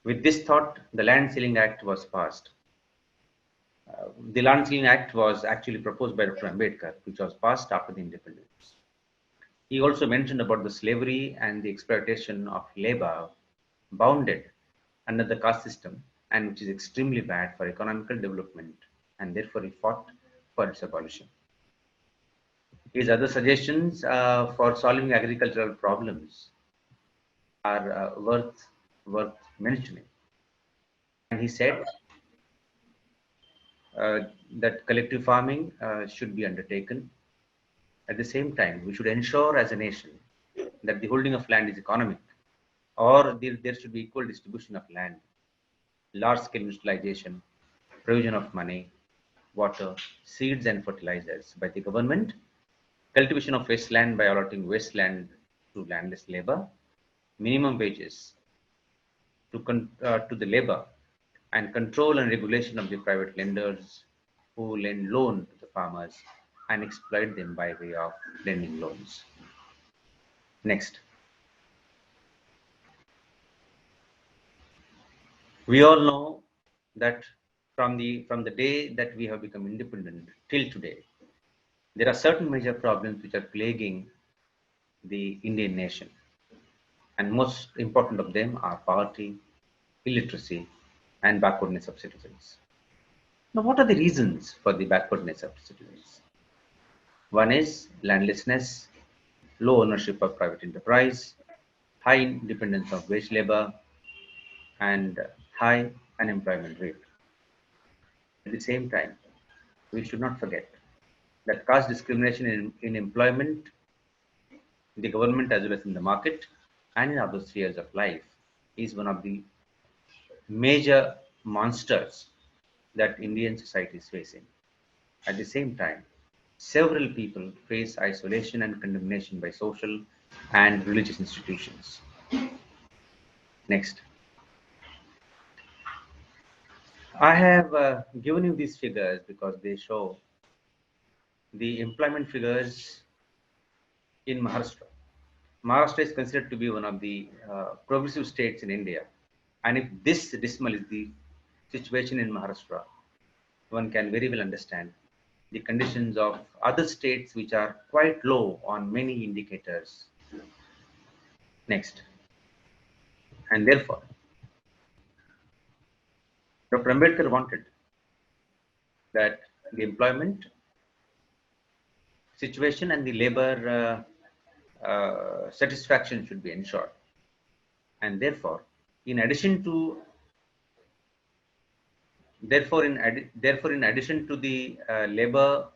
With this thought, the Land Ceiling Act was passed. The Land Ceiling Act was actually proposed by Dr. Ambedkar, which was passed after the independence. He also mentioned about the slavery and the exploitation of labor bounded under the caste system, and which is extremely bad for economical development, and therefore he fought for its abolition. His other suggestions for solving agricultural problems are worth mentioning. And he said that collective farming should be undertaken. At the same time, we should ensure as a nation that the holding of land is economic, or there should be equal distribution of land, large-scale industrialization, provision of money, water, seeds and fertilizers by the government, cultivation of wasteland by allotting wasteland to landless labor, minimum wages to the labor, and control and regulation of the private lenders who lend loan to the farmers and exploit them by way of lending loans. Next. We all know that from the day that we have become independent till today, there are certain major problems which are plaguing the Indian nation. And most important of them are poverty, illiteracy, and backwardness of citizens. Now, what are the reasons for the backwardness of citizens? One is landlessness, low ownership of private enterprise, high dependence of wage labor, and high unemployment rate. At the same time, we should not forget that caste discrimination in employment, the government as well as in the market and in other spheres of life is one of the major monsters that Indian society is facing. At the same time, several people face isolation and condemnation by social and religious institutions. Next. I have given you these figures because they show the employment figures in Maharashtra. Maharashtra is considered to be one of the progressive states in India. And if this dismal is the situation in Maharashtra, one can very well understand the conditions of other states which are quite low on many indicators. Next. And therefore, Dr. Ambedkar wanted that the employment situation and the labor satisfaction should be ensured. And therefore, in addition to in addition to the labor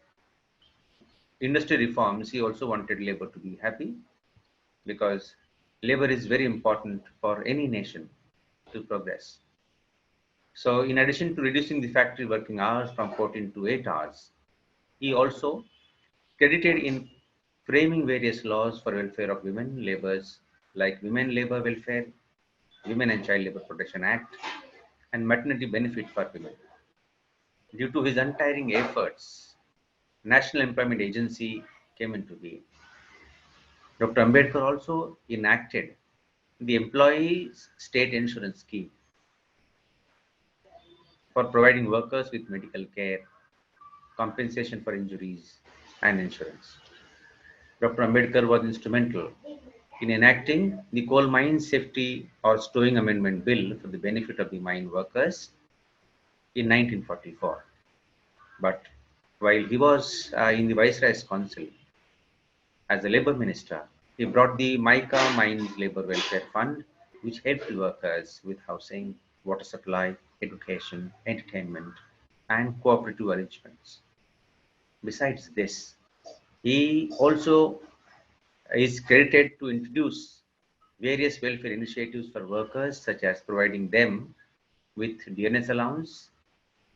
industry reforms, he also wanted labor to be happy, because labor is very important for any nation to progress. So in addition to reducing the factory working hours from 14 to 8 hours, he also credited in framing various laws for welfare of women laborers, like Women Labor Welfare, Women and Child Labor Protection Act, and maternity benefit for women. Due to his untiring efforts, National Employment Agency came into being. Dr. Ambedkar also enacted the Employees State Insurance Scheme for providing workers with medical care, compensation for injuries, and insurance. Dr. Ambedkar was instrumental in enacting the Coal Mine Safety or Stowing Amendment Bill for the benefit of the mine workers in 1944. But while he was in the Viceroy's Council as a Labour Minister, he brought the Mica Mines Labour Welfare Fund, which helped workers with housing, water supply, education, entertainment, and cooperative arrangements. Besides this, he also is credited to introduce various welfare initiatives for workers, such as providing them with DNS allowance,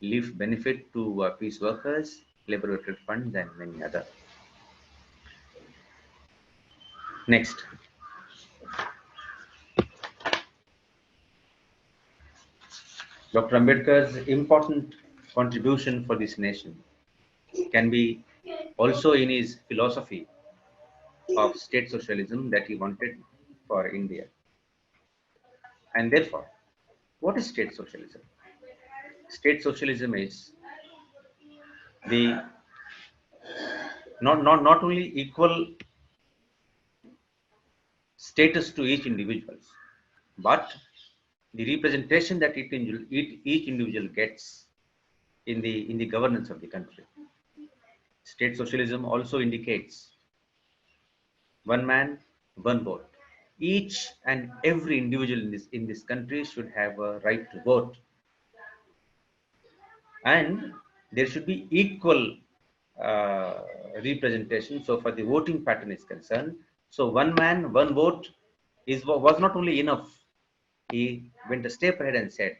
leave benefit to peace workers, labor related funds, and many other. Next. Dr. Ambedkar's important contribution for this nation can be also in his philosophy of state socialism that he wanted for India. And therefore, what is state socialism? State socialism is the not only equal status to each individual, but the representation that each individual gets in the governance of the country. State socialism also indicates one man, one vote. Each and every individual in this country should have a right to vote, and there should be equal representation. So, for the voting pattern is concerned, so one man, one vote was not only enough. He went a step ahead and said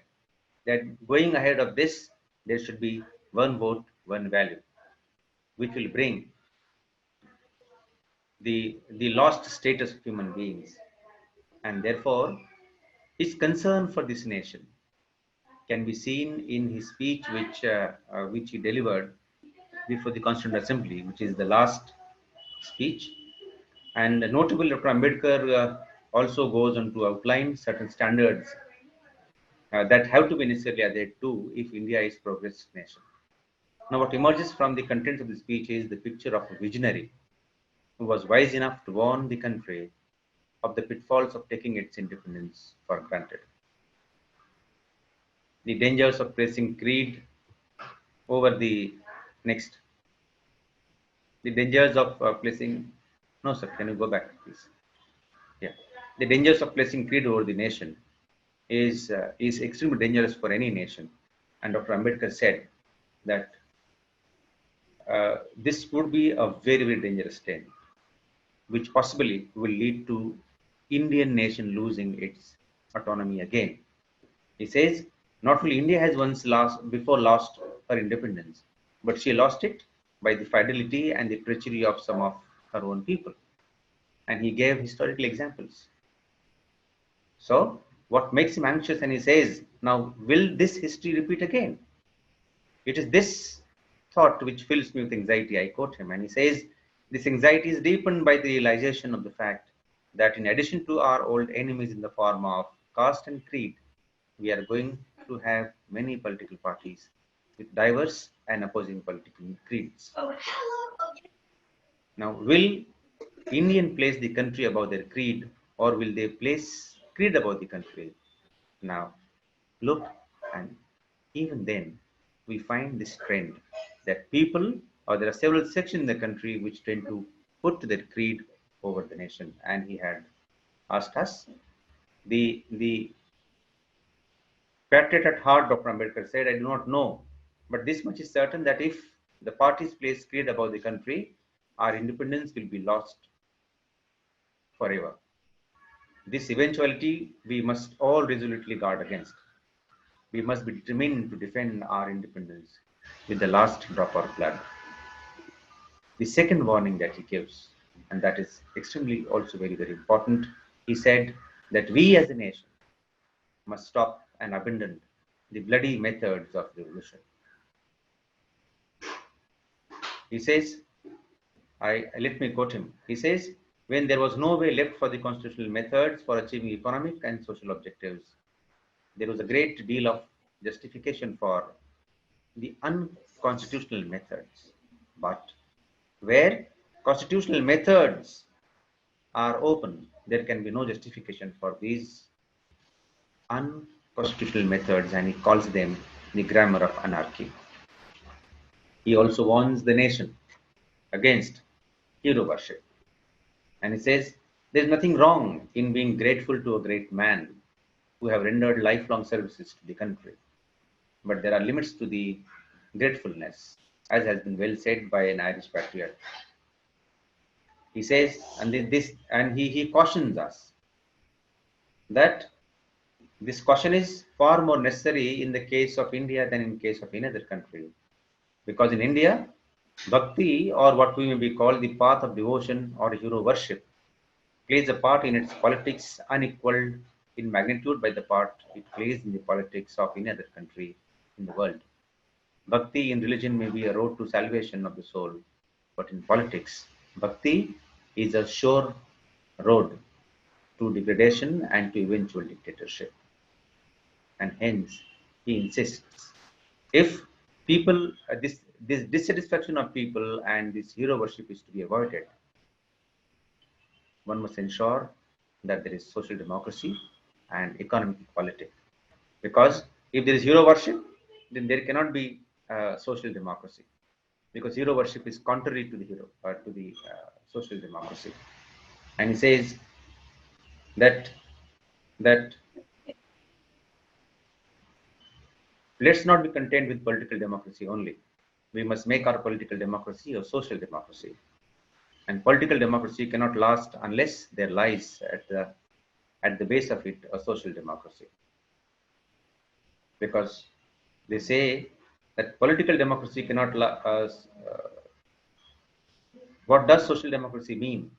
that going ahead of this, there should be one vote, one value, which will bring the lost status of human beings. And therefore, his concern for this nation can be seen in his speech, which he delivered before the Constituent Assembly, which is the last speech. And notably, Dr. Ambedkar also goes on to outline certain standards that have to be necessarily adhered to if India is a progressive nation. Now, what emerges from the contents of the speech is the picture of a visionary who was wise enough to warn the country of the pitfalls of taking its independence for granted. The dangers of placing creed over the next. The dangers of placing. No, sir, can you go back, please? Yeah. The dangers of placing creed over the nation is extremely dangerous for any nation. And Dr. Ambedkar said that this would be a very, very dangerous trend, which possibly will lead to Indian nation losing its autonomy again. He says, not only India has once lost her independence, but she lost it by the fidelity and the treachery of some of her own people. And he gave historical examples. So, what makes him anxious? And he says, now, will this history repeat again? It is this thought which fills me with anxiety. I quote him, and he says, this anxiety is deepened by the realization of the fact that in addition to our old enemies in the form of caste and creed, we are going to have many political parties with diverse and opposing political creeds. Now, will Indian place the country above their creed, or will they place creed above the country? Now, look, and even then, we find this trend that people, or there are several sections in the country which tend to put their creed over the nation. And he had asked us, the patriot at heart, Dr. Ambedkar said, I do not know, but this much is certain that if the parties place creed above the country, our independence will be lost forever. This eventuality we must all resolutely guard against. We must be determined to defend our independence with the last drop of blood. The second warning that he gives, and that is extremely also very, very important, he said that we as a nation must stop and abandon the bloody methods of revolution. He says, let me quote him. He says, when there was no way left for the constitutional methods for achieving economic and social objectives, there was a great deal of justification for the unconstitutional methods. But where constitutional methods are open, there can be no justification for these unconstitutional methods, and he calls them the grammar of anarchy. He also warns the nation against hero worship. And he says, there is nothing wrong in being grateful to a great man who have rendered lifelong services to the country. But there are limits to the gratefulness, as has been well said by an Irish patriot. He says, and he cautions us that this caution is far more necessary in the case of India than in case of any other country. Because in India, bhakti, or what we may be called the path of devotion or hero worship, plays a part in its politics unequaled in magnitude by the part it plays in the politics of any other country in the world. Bhakti in religion may be a road to salvation of the soul, but in politics, bhakti is a sure road to degradation and to eventual dictatorship. And hence, he insists, if people, this dissatisfaction of people and this hero worship is to be avoided, one must ensure that there is social democracy and economic equality. Because if there is hero worship, then there cannot be social democracy, because hero worship is contrary to the social democracy. And he says that let's not be content with political democracy only. We must make our political democracy a social democracy. And political democracy cannot last unless there lies at the base of it a social democracy. Because they say that political democracy cannot what does social democracy mean?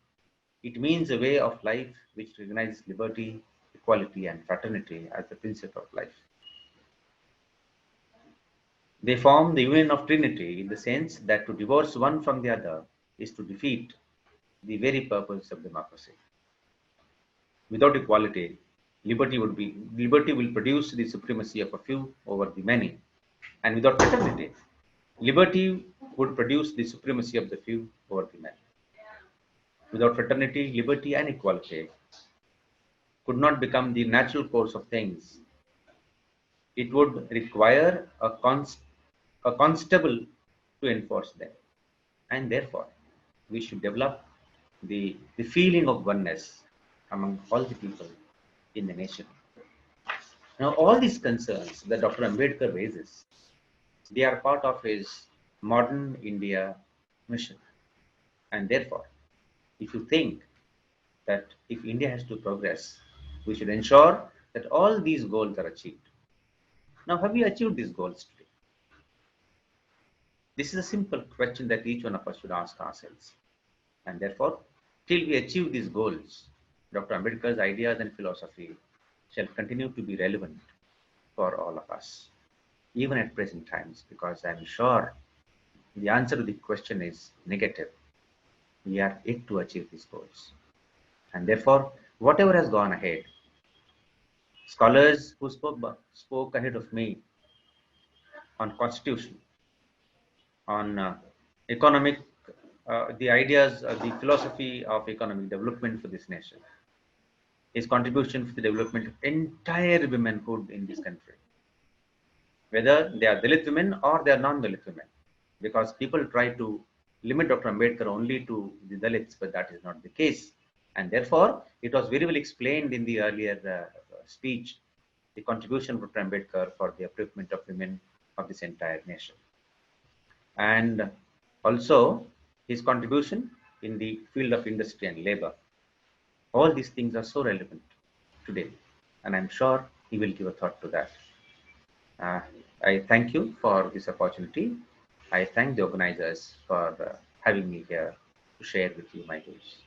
It means a way of life which recognizes liberty, equality, and fraternity as the principle of life. They form the union of Trinity in the sense that to divorce one from the other is to defeat the very purpose of democracy. Without equality, liberty will produce the supremacy of a few over the many. And without fraternity, liberty would produce the supremacy of the few over the many. Without fraternity, liberty, and equality could not become the natural course of things. It would require a constable to enforce them. And therefore, we should develop the feeling of oneness among all the people in the nation. Now, all these concerns that Dr. Ambedkar raises, they are part of his modern India mission. And therefore, if you think that if India has to progress, we should ensure that all these goals are achieved. Now, have we achieved these goals today? This is a simple question that each one of us should ask ourselves. And therefore, till we achieve these goals, Dr. Ambedkar's ideas and philosophy shall continue to be relevant for all of us, even at present times, because I'm sure the answer to the question is negative. We are yet to achieve these goals. And therefore, whatever has gone ahead, scholars who spoke ahead of me on constitution, on economic, the ideas, the philosophy of economic development for this nation, his contribution to the development of entire womanhood in this country, whether they are Dalit women or they are non-Dalit women, because people try to limit Dr. Ambedkar only to the Dalits, but that is not the case. And therefore, it was very well explained in the earlier speech, the contribution of Dr. Ambedkar for the upliftment of women of this entire nation. And also his contribution in the field of industry and labor. All these things are so relevant today, and I'm sure he will give a thought to that. I thank you for this opportunity. I thank the organizers for having me here to share with you my views.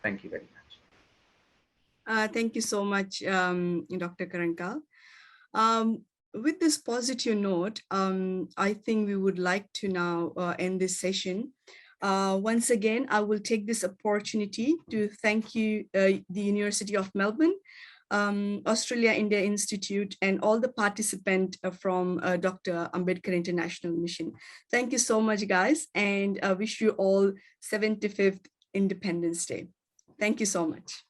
Thank you very much. Thank you so much, Dr. Karankal. With this positive note, I think we would like to now end this session. Once again, I will take this opportunity to thank you, the University of Melbourne, Australia India Institute, and all the participants from Dr. Ambedkar International Mission. Thank you so much, guys, and I wish you all 75th Independence Day. Thank you so much.